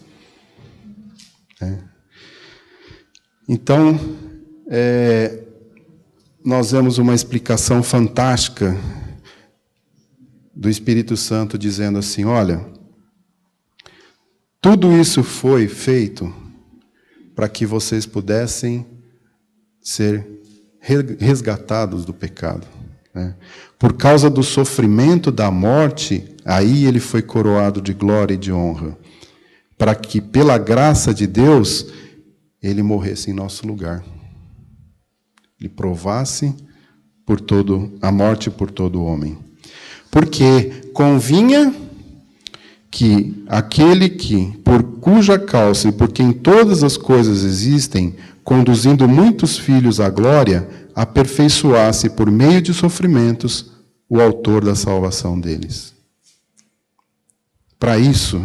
Então, nós vemos uma explicação fantástica do Espírito Santo dizendo assim: olha, tudo isso foi feito para que vocês pudessem ser resgatados do pecado. Por causa do sofrimento da morte, aí ele foi coroado de glória e de honra, para que, pela graça de Deus, ele morresse em nosso lugar. Ele provasse a morte por todo homem. Porque convinha que aquele que, por cuja causa e por quem todas as coisas existem, conduzindo muitos filhos à glória, aperfeiçoasse por meio de sofrimentos o autor da salvação deles. Para isso,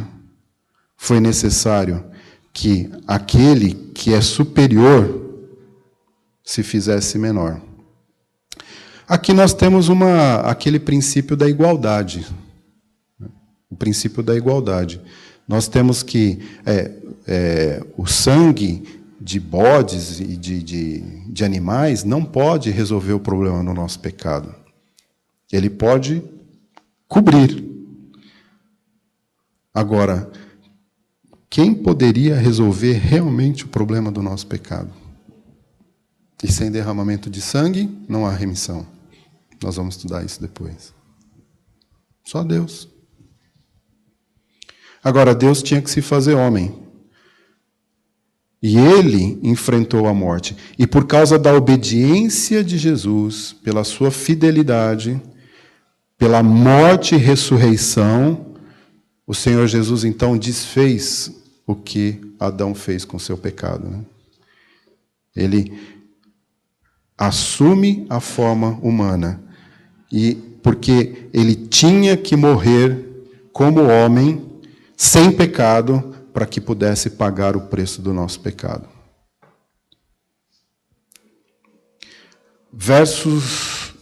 foi necessário que aquele que é superior se fizesse menor. Aqui nós temos aquele princípio da igualdade. O princípio da igualdade. Nós temos que o sangue de bodes e de animais não pode resolver o problema no nosso pecado. Ele pode cobrir. Agora, quem poderia resolver realmente o problema do nosso pecado? E sem derramamento de sangue, não há remissão. Nós vamos estudar isso depois. Só Deus. Agora, Deus tinha que se fazer homem. E ele enfrentou a morte. E por causa da obediência de Jesus, pela sua fidelidade, pela morte e ressurreição, o Senhor Jesus então desfez o que Adão fez com o seu pecado. Ele assume a forma humana. E porque ele tinha que morrer como homem, sem pecado, para que pudesse pagar o preço do nosso pecado. Versos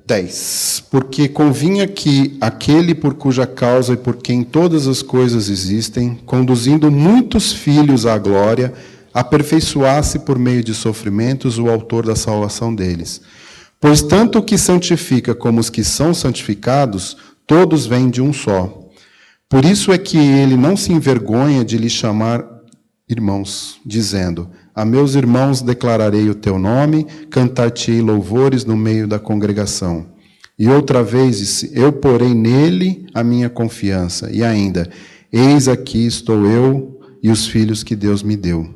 10. Porque convinha que aquele por cuja causa e por quem todas as coisas existem, conduzindo muitos filhos à glória, aperfeiçoasse por meio de sofrimentos o autor da salvação deles. Pois tanto o que santifica como os que são santificados, todos vêm de um só. Por isso é que ele não se envergonha de lhes chamar irmãos, dizendo: a meus irmãos declararei o teu nome, cantar-te-ei louvores no meio da congregação. E outra vez disse: eu porei nele a minha confiança. E ainda: eis aqui estou eu e os filhos que Deus me deu.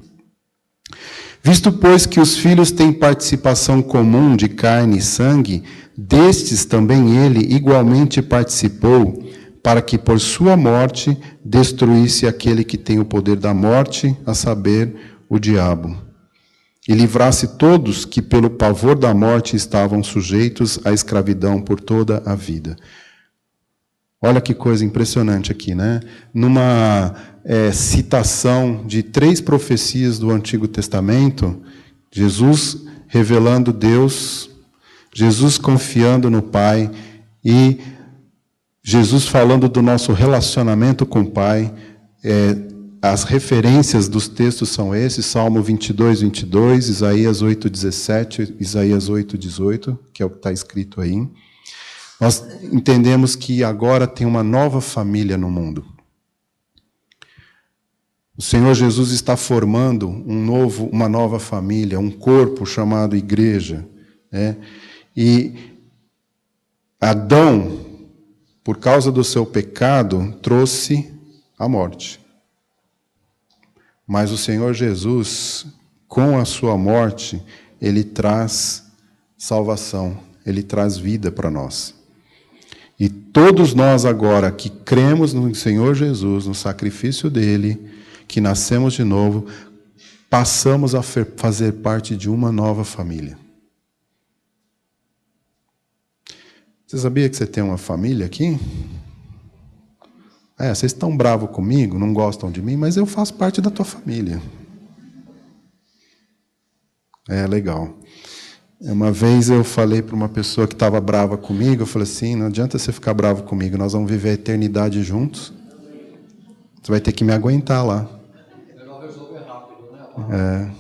Visto, pois, que os filhos têm participação comum de carne e sangue, destes também ele igualmente participou, para que por sua morte destruísse aquele que tem o poder da morte, a saber, o diabo, e livrasse todos que pelo pavor da morte estavam sujeitos à escravidão por toda a vida. Olha que coisa impressionante aqui, né? Numa citação de 3 profecias do Antigo Testamento, Jesus revelando Deus, Jesus confiando no Pai e Jesus falando do nosso relacionamento com o Pai. As referências dos textos são esses: Salmo 22, 22, Isaías 8, 17, Isaías 8, 18, que é o que está escrito aí. Nós entendemos que agora tem uma nova família no mundo. O Senhor Jesus está formando uma nova família, um corpo chamado igreja. E Adão, por causa do seu pecado, trouxe a morte. Mas o Senhor Jesus, com a sua morte, ele traz salvação, Ele traz vida para nós. E todos nós agora que cremos no Senhor Jesus, no sacrifício dEle, que nascemos de novo, passamos a fazer parte de uma nova família. Você sabia que você tem uma família aqui? Vocês estão bravos comigo, não gostam de mim, mas eu faço parte da tua família. Legal. Uma vez eu falei para uma pessoa que estava brava comigo, eu falei assim, não adianta você ficar bravo comigo, nós vamos viver a eternidade juntos. Você vai ter que me aguentar lá. Melhor resolver rápido, né?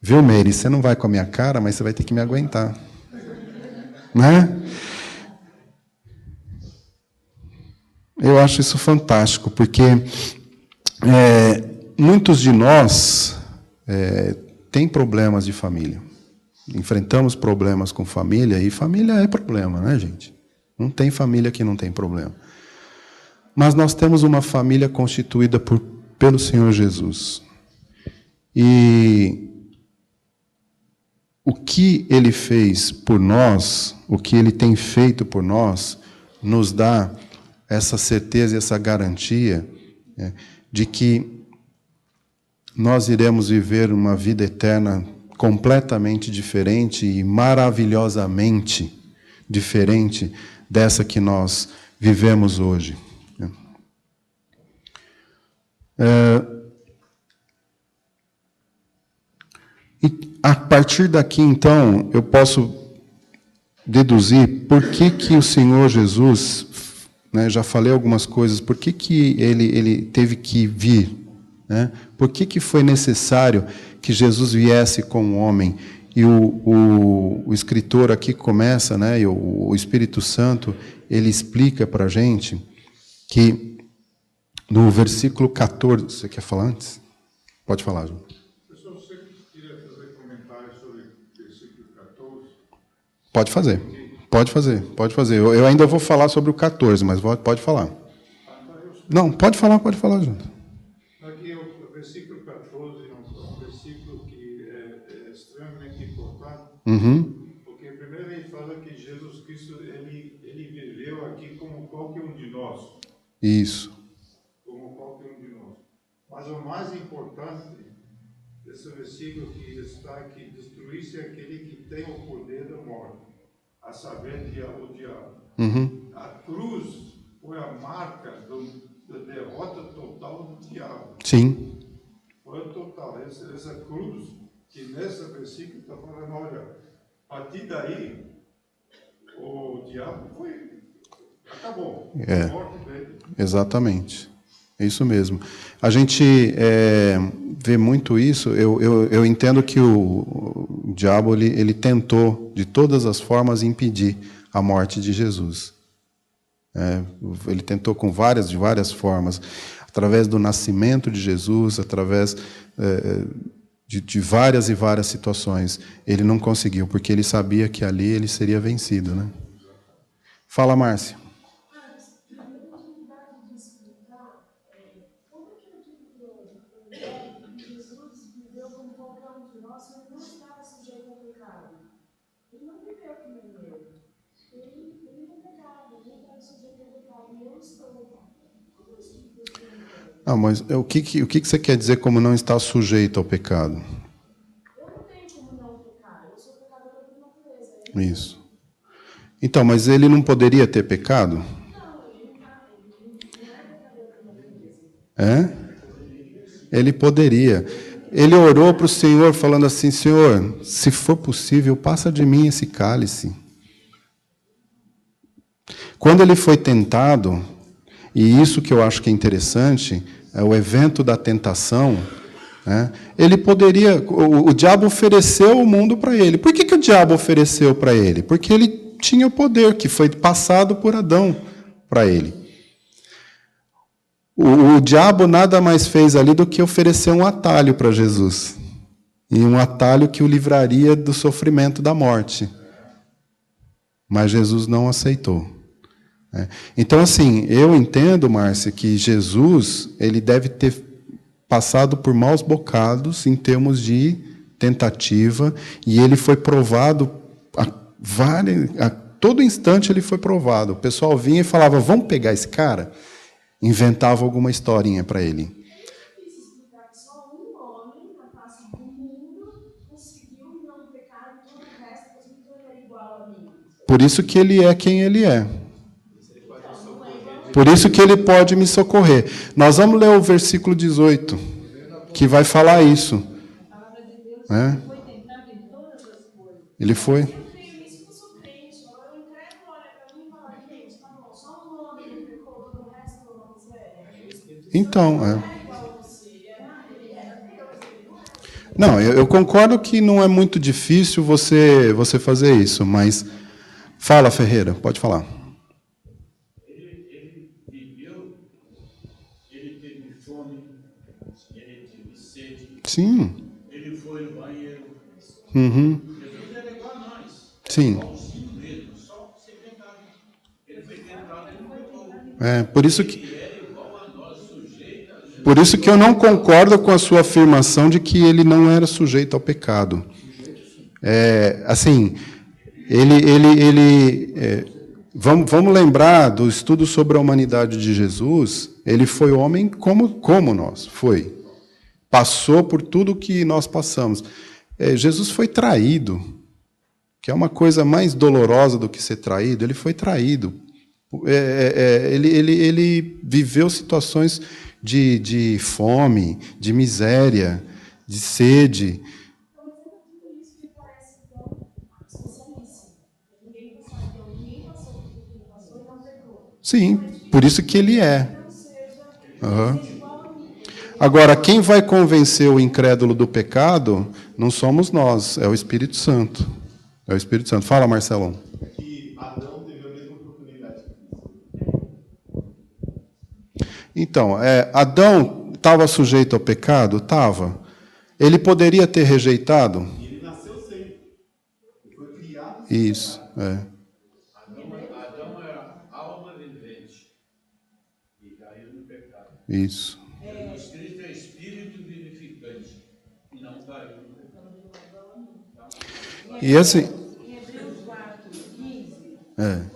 Viu, Meire? Você não vai com a minha cara, mas você vai ter que me aguentar. Né? Eu acho isso fantástico, porque muitos de nós têm problemas de família. Enfrentamos problemas com família, e família é problema, né, gente? Não tem família que não tem problema. Mas nós temos uma família constituída pelo Senhor Jesus. E o que Ele fez por nós, o que Ele tem feito por nós, nos dá essa certeza e essa garantia de que nós iremos viver uma vida eterna completamente diferente e maravilhosamente diferente dessa que nós vivemos hoje. E a partir daqui, então, eu posso deduzir por que o Senhor Jesus, já falei algumas coisas, por que ele teve que vir, por que foi necessário que Jesus viesse como homem. E o escritor aqui começa, e o Espírito Santo, ele explica para a gente que no versículo 14... Você quer falar antes? Pode falar, João. Pessoal, você queria fazer comentários sobre o versículo 14? Pode fazer. Eu ainda vou falar sobre o 14, mas pode falar. Não, pode falar, João. Aqui o versículo 14 é um versículo que é extremamente importante, porque primeiro ele fala que Jesus Cristo ele viveu aqui como qualquer um de nós. Isso. Como qualquer um de nós. Mas o mais importante desse versículo que está aqui, destruir-se aquele que tem o poder da morte, a saber, o diabo. A cruz foi a marca da derrota total do diabo. Sim. Foi total. Essa cruz, que nesse versículo está falando, olha, a partir daí, o diabo acabou. A morte dele. Exatamente. É isso mesmo. A gente vê muito isso. Eu entendo que o diabo ele tentou, de todas as formas, impedir a morte de Jesus. Ele tentou de várias formas, através do nascimento de Jesus, através de várias e várias situações. Ele não conseguiu, porque ele sabia que ali ele seria vencido, né? Fala, Márcia. Não, mas o que você quer dizer como não está sujeito ao pecado? Eu não tenho como não pecar, eu sou pecadora por natureza. Isso. Então, mas ele não poderia ter pecado? Não, ele não é pecador por natureza. Ele poderia. Ele orou para o Senhor falando assim, Senhor, se for possível, passa de mim esse cálice. Quando ele foi tentado, e isso que eu acho que é interessante, é o evento da tentação, ele poderia... O diabo ofereceu o mundo para ele. Por que o diabo ofereceu para ele? Porque ele tinha o poder que foi passado por Adão para ele. O diabo nada mais fez ali do que oferecer um atalho para Jesus. E um atalho que o livraria do sofrimento da morte. Mas Jesus não aceitou. Então, assim, eu entendo, Márcia, que Jesus ele deve ter passado por maus bocados em termos de tentativa, e ele foi provado A todo instante ele foi provado. O pessoal vinha e falava, vamos pegar esse cara? Inventava alguma historinha para ele. É difícil explicar que só um homem na face do mundo conseguiu não pecar e todo o resto é igual a mim. Por isso que ele é quem ele é. Por isso que ele pode me socorrer. Nós vamos ler o versículo 18, que vai falar isso. A palavra de Deus É. foi tentado em todas as coisas. Ele foi. Eu creio nisso que eu sou crente. Agora o incrédulo olha para mim e fala, gente, tá bom, só um homem que pecou, todo o resto não miséria. Então, É igual a você. Ele era Deus, ele não é. não, eu concordo que não é muito difícil você fazer isso, mas fala, Ferreira, pode falar. Ele viveu, ele teve fome, ele teve sede, Sim. ele foi no banheiro. Uhum. Jesus era igual a nós. Sim. Igualzinho mesmo, só ser tentado. Ele foi tentado e não pecou. Por isso que Ele era igual a nós, sujeito a Jesus. Por isso que eu não concordo com a sua afirmação de que ele não era sujeito ao pecado. Assim, vamos lembrar do estudo sobre a humanidade de Jesus. Ele foi homem como nós, foi. Passou por tudo que nós passamos. Jesus foi traído, que é uma coisa mais dolorosa do que ser traído. Ele foi traído. Ele viveu situações de fome, de miséria, de sede. Então, mas é tudo isso que parece tão socialíssimo. Ninguém passou, então ninguém passou por tudo que ele passou e não pecou. Sim, por isso que ele é. Não seja Aham. igual a mim. Agora, quem vai convencer o incrédulo do pecado não somos nós, é o Espírito Santo. É o Espírito Santo. Fala, Marcelão. Que Adão teve a mesma oportunidade que Cristo. Então, Adão estava sujeito ao pecado? Estava. Ele poderia ter rejeitado? E ele nasceu sem. Ele foi criado sem. Isso, Adão era alma vivente e caiu no pecado. isso. Jesus Cristo é espírito vivificante e não caiu no pecado. E assim... Em Hebreus 4:15,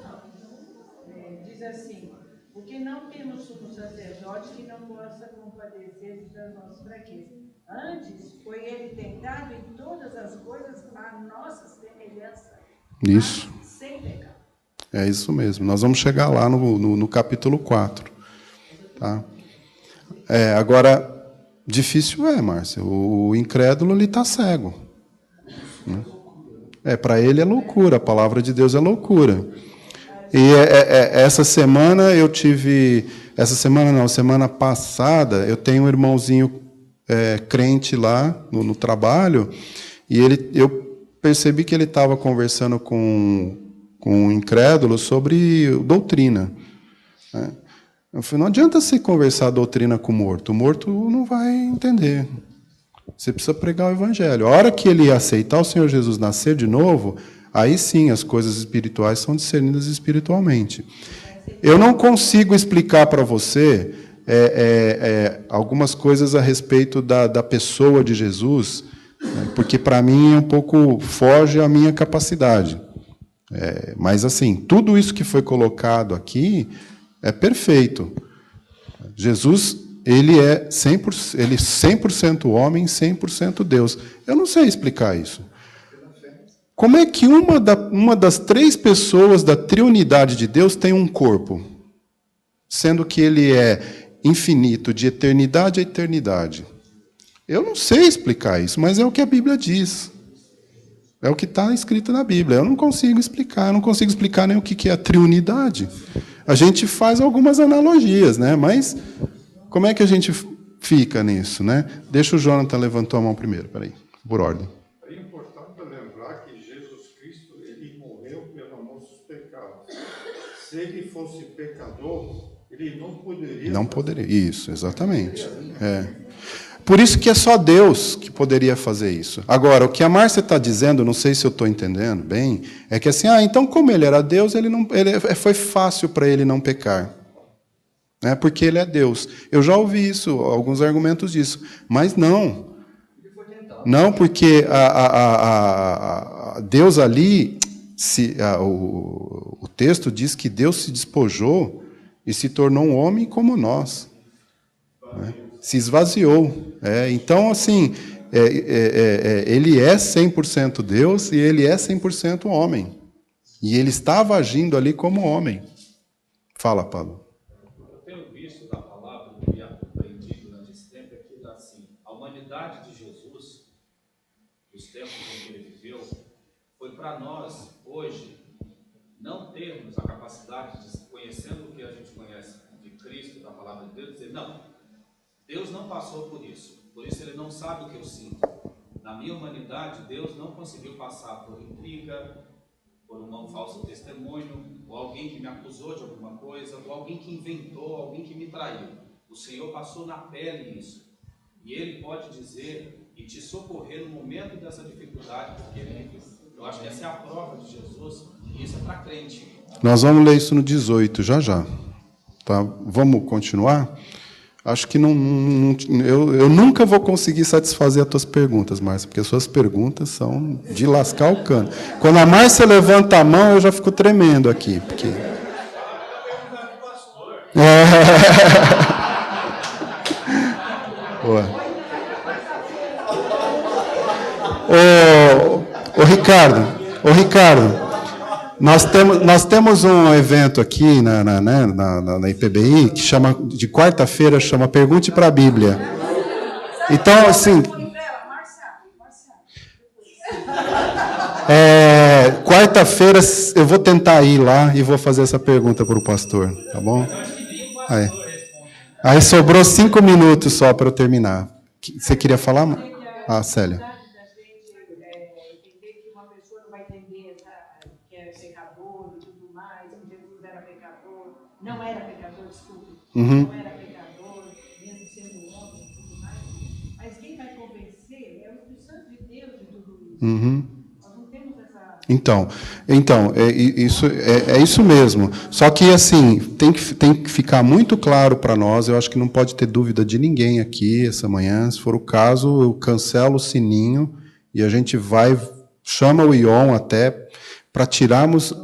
diz assim, porque não temos sumo sacerdote que não possa compadecer das nossas fraquezas. Antes, foi ele tentado em todas as coisas à nossa semelhança, Isso. mas sem pecado. É isso mesmo. Nós vamos chegar lá no capítulo 4. Tá? Agora, difícil Márcia. O incrédulo ele está cego. Né? Para ele é loucura. A palavra de Deus é loucura. E essa semana eu tive... Essa semana não, semana passada, eu tenho um irmãozinho crente lá no trabalho, e eu percebi que ele estava conversando com um incrédulo sobre doutrina. Né? Eu falei, não adianta você conversar doutrina com o morto não vai entender. Você precisa pregar o evangelho. A hora que ele aceitar o Senhor Jesus nascer de novo, aí sim as coisas espirituais são discernidas espiritualmente. Eu não consigo explicar para você algumas coisas a respeito da pessoa de Jesus, né, porque para mim é um pouco foge à minha capacidade. Mas assim, tudo isso que foi colocado aqui é perfeito. Jesus, ele é 100% homem, 100% Deus. Eu não sei explicar isso. Como é que uma das 3 pessoas da triunidade de Deus tem um corpo? Sendo que ele é infinito, de eternidade a eternidade. Eu não sei explicar isso, mas é o que a Bíblia diz. É o que está escrito na Bíblia. Eu não consigo explicar. Eu não consigo explicar nem o que é a triunidade. A gente faz algumas analogias, né? Mas como é que a gente fica nisso, né? Deixa o Jonathan levantar a mão primeiro. Peraí, por ordem. É importante lembrar que Jesus Cristo, ele morreu pelos nossos pecados. Se ele fosse pecador, ele não poderia... Não poderia. Isso, exatamente. Por isso que é só Deus que poderia fazer isso. Agora, o que a Márcia está dizendo, não sei se eu estou entendendo bem, é que assim, então como ele era Deus, foi fácil para ele não pecar. Né? Porque ele é Deus. Eu já ouvi isso, alguns argumentos disso. Mas não. Não, porque Deus ali, o texto diz que Deus se despojou e se tornou um homem como nós. Né? Se esvaziou. Então, assim, ele é 100% Deus e ele é 100% homem. E ele estava agindo ali como homem. Fala, Paulo. Eu tenho visto da palavra e aprendido durante esse tempo é que, assim, a humanidade de Jesus, os tempos em que ele viveu, foi para nós, hoje, não termos a capacidade de, conhecendo o que a gente conhece de Cristo, da palavra de Deus, dizer, não, Deus não passou por isso ele não sabe o que eu sinto. Na minha humanidade, Deus não conseguiu passar por intriga, por um falso testemunho, ou alguém que me acusou de alguma coisa, ou alguém que inventou, alguém que me traiu. O Senhor passou na pele isso. E Ele pode dizer e te socorrer no momento dessa dificuldade, porque Ele viu. Eu acho que essa é a prova de Jesus, e isso é para crente. Nós vamos ler isso no 18, já. Tá? Vamos continuar? Acho que eu nunca vou conseguir satisfazer as tuas perguntas, Márcia, porque as suas perguntas são de lascar o cano. Quando a Márcia levanta a mão, eu já fico tremendo aqui. Porque... Ô, Ricardo, nós temos um evento aqui na IPBI que chama, de quarta-feira, chama Pergunte para a Bíblia. Então, assim, quarta-feira eu vou tentar ir lá e vou fazer essa pergunta para o pastor, tá bom? Aí sobrou 5 minutos só para eu terminar. Você queria falar? Célia. Não era pecador, desculpe. Uhum. Não era pecador, mesmo sendo homem e tudo mais. Mas quem vai convencer é o Espírito Santo de Deus de tudo isso. Uhum. Nós não temos essa... Então é isso mesmo. Só que, assim, tem que ficar muito claro para nós, eu acho que não pode ter dúvida de ninguém aqui essa manhã. Se for o caso, eu cancelo o sininho e a gente chama o Ion até... para tirarmos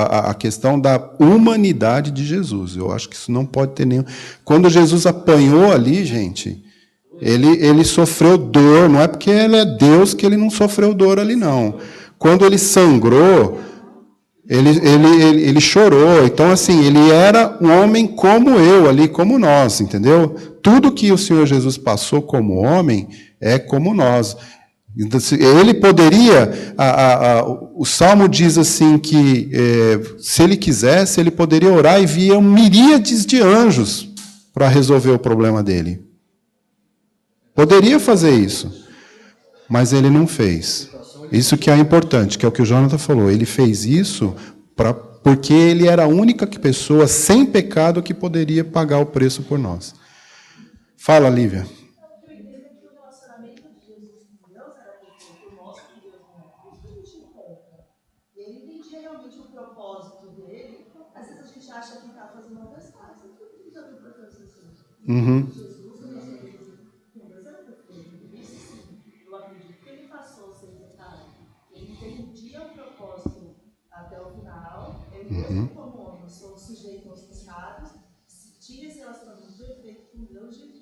a questão da humanidade de Jesus. Eu acho que isso não pode ter nenhum... Quando Jesus apanhou ali, gente, ele sofreu dor, não é porque ele é Deus que ele não sofreu dor ali, não. Quando ele sangrou, ele chorou. Então, assim, ele era um homem como eu ali, como nós, entendeu? Tudo que o Senhor Jesus passou como homem é como nós. Ele poderia, o Salmo diz assim que, se ele quisesse, ele poderia orar e via miríades de anjos para resolver o problema dele. Poderia fazer isso, mas ele não fez. Isso que é importante, que é o que o Jonathan falou. Ele fez isso porque ele era a única pessoa sem pecado que poderia pagar o preço por nós. Fala, Lívia. Uhum. Eu acredito que ele passou sem pecado. Ele entendia o propósito até o final. Ele mesmo como homem, sou sujeito aos pecados, tinha esse relacionamento perfeito com Deus de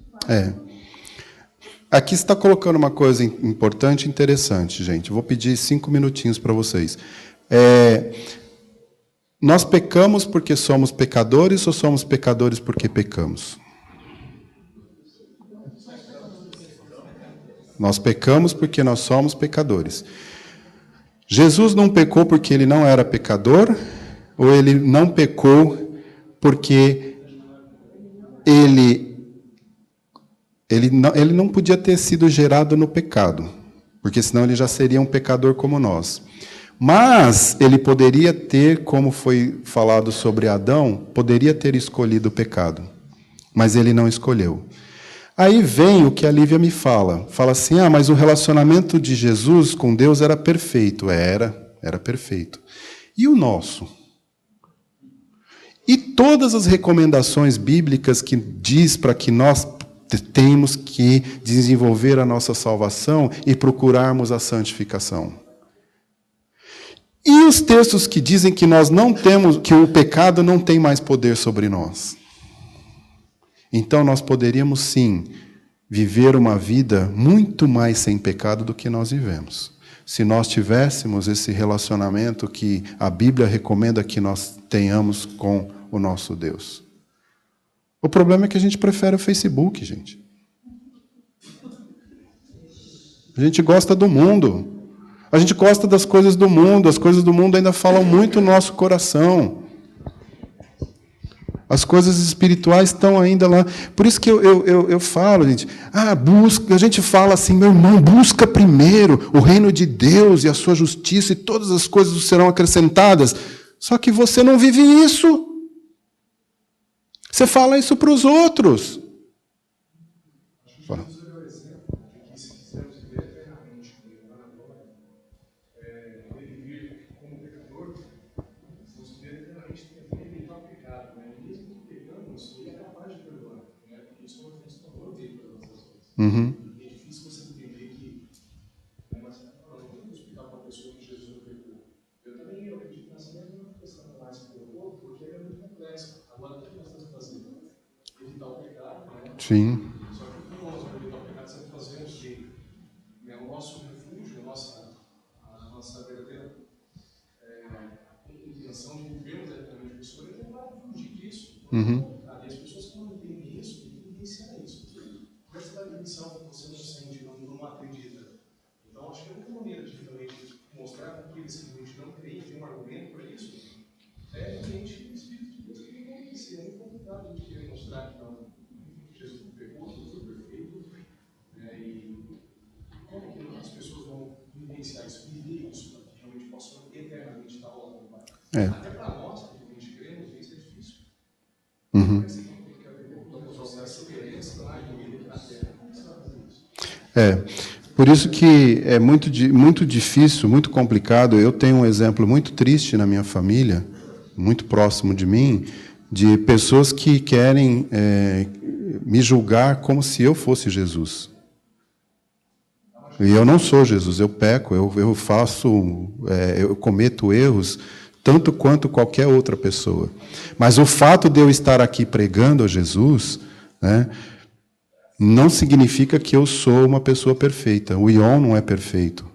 Aqui você está colocando uma coisa importante e interessante, gente. Eu vou pedir 5 minutinhos para vocês. Nós pecamos porque somos pecadores ou somos pecadores porque pecamos? Nós pecamos porque nós somos pecadores. Jesus não pecou porque ele não era pecador, ou ele não pecou porque ele não podia ter sido gerado no pecado, porque senão ele já seria um pecador como nós. Mas ele poderia ter, como foi falado sobre Adão, poderia ter escolhido o pecado, mas ele não escolheu. Aí vem o que a Lívia me fala assim, mas o relacionamento de Jesus com Deus era perfeito. Era perfeito. E o nosso? E todas as recomendações bíblicas que diz para que nós temos que desenvolver a nossa salvação e procurarmos a santificação. E os textos que dizem que nós não temos, que o pecado não tem mais poder sobre nós. Então nós poderíamos sim viver uma vida muito mais sem pecado do que nós vivemos. Se nós tivéssemos esse relacionamento que a Bíblia recomenda que nós tenhamos com o nosso Deus. O problema é que a gente prefere o Facebook, gente. A gente gosta do mundo. A gente gosta das coisas do mundo. As coisas do mundo ainda falam muito no nosso coração. As coisas espirituais estão ainda lá. Por isso que eu falo, gente, busca, a gente fala assim, meu irmão, busca primeiro o reino de Deus e a sua justiça e todas as coisas serão acrescentadas. Só que você não vive isso. Você fala isso para os outros. Fala. Uhum. É difícil você entender que, mas não vamos explicar para uma pessoa que Jesus não pecou. Eu também acredito nessa mesma questão mais que colocou, porque é muito complexo. Agora, o que nós temos que fazer? Evitar o pecado, né? Sim. Só que o que nós vamos evitar o pecado, sempre fazemos que o nosso refúgio, a nossa verdadeira intenção de vivermos eternamente com o Senhor é tentar fugir disso. Uhum. E as pessoas que não entendem isso, têm que vivenciar isso. Essa é a dimensão que você não sente, não acredita. Então, acho que a única maneira de realmente mostrar para aqueles que realmente não creem, tem um argumento para isso, é realmente o Espírito de Deus que ele vai conhecer. É muito complicado de querer mostrar que não, Jesus não pecou, não foi perfeito. E como que as pessoas vão vivenciar isso, viver isso, para que realmente possam eternamente estar ao lado do Pai? Até para nós, que realmente cremos, isso é difícil. Uhum. Por isso que é muito difícil, muito complicado. Eu tenho um exemplo muito triste na minha família, muito próximo de mim, de pessoas que querem me julgar como se eu fosse Jesus. E eu não sou Jesus, eu peco, eu faço, eu cometo erros, tanto quanto qualquer outra pessoa. Mas o fato de eu estar aqui pregando a Jesus, né, não significa que eu sou uma pessoa perfeita. O Ion não é perfeito.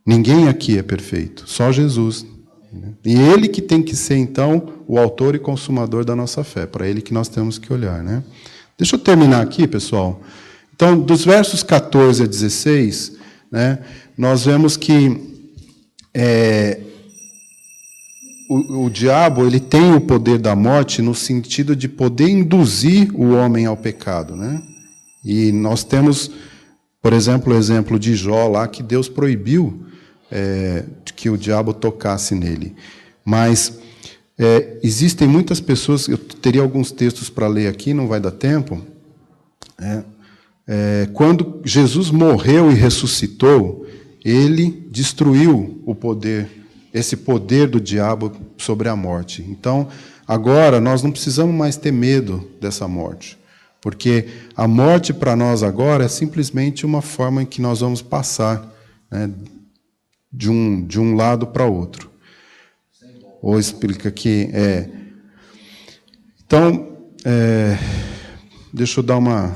Ninguém aqui é perfeito, só Jesus. E ele que tem que ser, então, o autor e consumador da nossa fé. Para ele que nós temos que olhar, né? Deixa eu terminar aqui, pessoal. Então, dos versos 14 a 16, né, nós vemos que o diabo ele tem o poder da morte no sentido de poder induzir o homem ao pecado, né? E nós temos, por exemplo, o exemplo de Jó lá, que Deus proibiu que o diabo tocasse nele. Mas existem muitas pessoas, eu teria alguns textos para ler aqui, não vai dar tempo. Quando Jesus morreu e ressuscitou, ele destruiu o poder, esse poder do diabo sobre a morte. Então, agora, nós não precisamos mais ter medo dessa morte, porque a morte para nós agora é simplesmente uma forma em que nós vamos passar, né, de um lado para outro. Ou explica que Então, deixa eu dar uma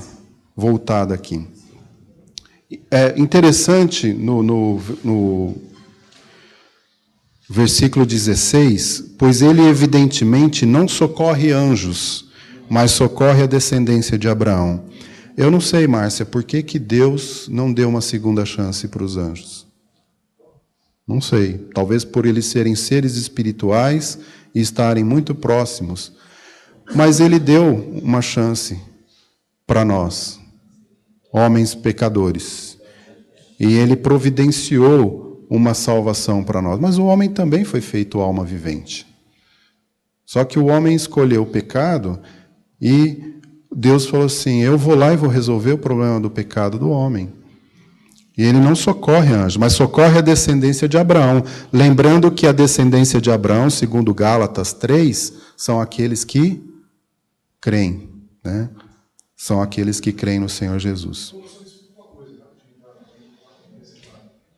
voltada aqui. É interessante no versículo 16, pois ele evidentemente não socorre anjos, mas socorre a descendência de Abraão. Eu não sei, Márcia, por que Deus não deu uma segunda chance para os anjos? Não sei. Talvez por eles serem seres espirituais e estarem muito próximos. Mas ele deu uma chance para nós, homens pecadores. E ele providenciou uma salvação para nós. Mas o homem também foi feito alma vivente. Só que o homem escolheu o pecado e Deus falou assim, eu vou lá e vou resolver o problema do pecado do homem. E ele não socorre anjos, mas socorre a descendência de Abraão. Lembrando que a descendência de Abraão, segundo Gálatas 3, são aqueles que creem, né? São aqueles que creem no Senhor Jesus.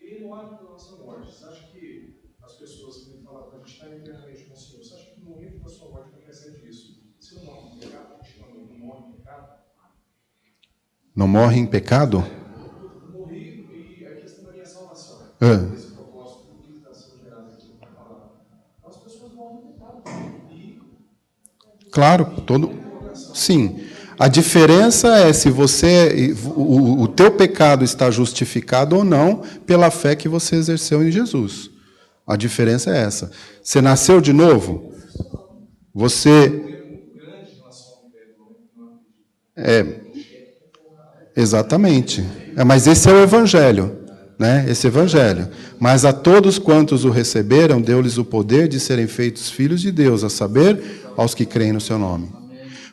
Ele não olha para a nossa morte. Você acha que as pessoas me falam para a gente estar eternamente com o Senhor. Você acha que no momento da sua morte vai acontecer disso? Se não morre em pecado, não morre em pecado? Não morre em pecado? Morri e a questão da minha salvação. É. Esse propósito que está sendo gerado aqui na palavra. As pessoas morrem em pecado. Claro, sim. A diferença é se o teu pecado está justificado ou não pela fé que você exerceu em Jesus. A diferença é essa. Você nasceu de novo? Exatamente. Mas esse é o Evangelho. Né? Esse Evangelho. Mas a todos quantos o receberam, deu-lhes o poder de serem feitos filhos de Deus, a saber, aos que creem no seu nome.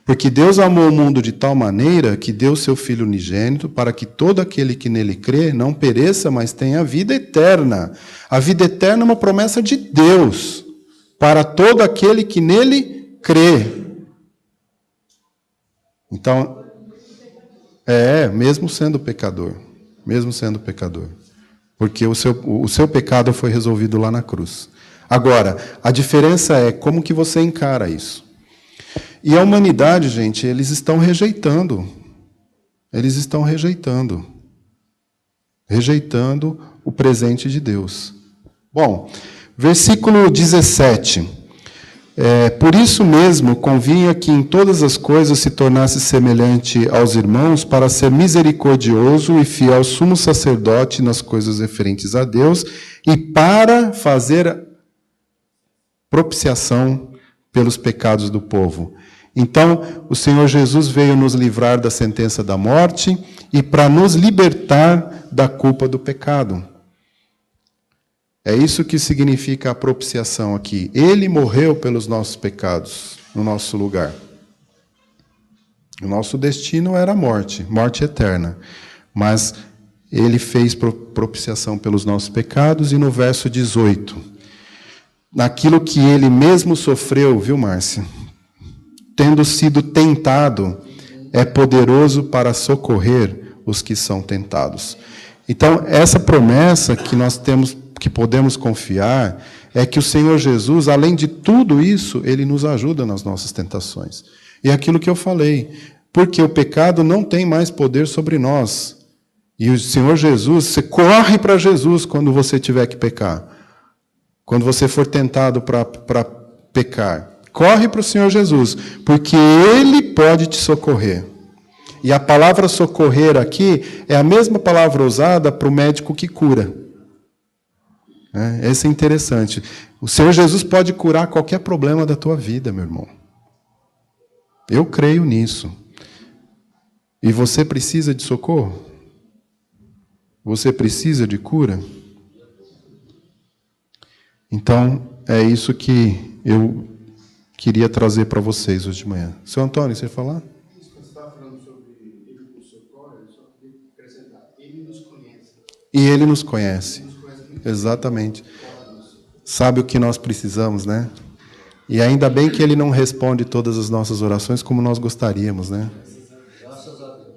Porque Deus amou o mundo de tal maneira que deu seu Filho unigênito para que todo aquele que nele crê não pereça, mas tenha a vida eterna. A vida eterna é uma promessa de Deus para todo aquele que nele crê. Então, mesmo sendo pecador. Mesmo sendo pecador. Porque o seu pecado foi resolvido lá na cruz. Agora, a diferença é como que você encara isso. E a humanidade, gente, eles estão rejeitando. Eles estão rejeitando. Rejeitando o presente de Deus. Bom, versículo 17. Por isso mesmo, convinha que em todas as coisas se tornasse semelhante aos irmãos, para ser misericordioso e fiel sumo sacerdote nas coisas referentes a Deus, e para fazer propiciação pelos pecados do povo. Então, o Senhor Jesus veio nos livrar da sentença da morte e para nos libertar da culpa do pecado. É isso que significa a propiciação aqui. Ele morreu pelos nossos pecados, no nosso lugar. O nosso destino era a morte, morte eterna. Mas ele fez propiciação pelos nossos pecados, e no verso 18, naquilo que ele mesmo sofreu, viu, Márcia? Tendo sido tentado, é poderoso para socorrer os que são tentados. Então, essa promessa que nós temos, que podemos confiar, é que o Senhor Jesus, além de tudo isso, ele nos ajuda nas nossas tentações. E é aquilo que eu falei, porque o pecado não tem mais poder sobre nós. E o Senhor Jesus, você corre para Jesus quando você tiver que pecar. Quando você for tentado para pecar. Corre para o Senhor Jesus, porque Ele pode te socorrer. E a palavra socorrer aqui é a mesma palavra usada para o médico que cura. Esse é interessante. O Senhor Jesus pode curar qualquer problema da tua vida, meu irmão. Eu creio nisso. E você precisa de socorro? Você precisa de cura? Então, é isso que eu queria trazer para vocês hoje de manhã. Seu Antônio, você ia falar? Isso que você estava falando sobre ele nos socorre, eu só queria acrescentar. Ele nos conhece. E ele nos conhece. Exatamente. Sabe o que nós precisamos, né? E ainda bem que ele não responde todas as nossas orações como nós gostaríamos, né?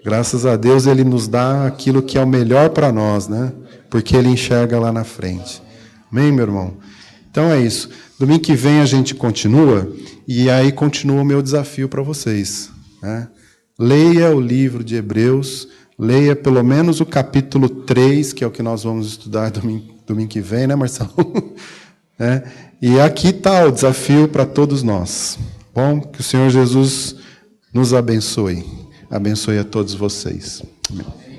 Graças a Deus ele nos dá aquilo que é o melhor para nós, né? Porque ele enxerga lá na frente. Amém, meu irmão? Então é isso. Domingo que vem a gente continua, e aí continua o meu desafio para vocês. Né? Leia o livro de Hebreus, leia pelo menos o capítulo 3, que é o que nós vamos estudar domingo que vem, né, Marcelo? E aqui está o desafio para todos nós. Bom, que o Senhor Jesus nos abençoe. Abençoe a todos vocês. Amém.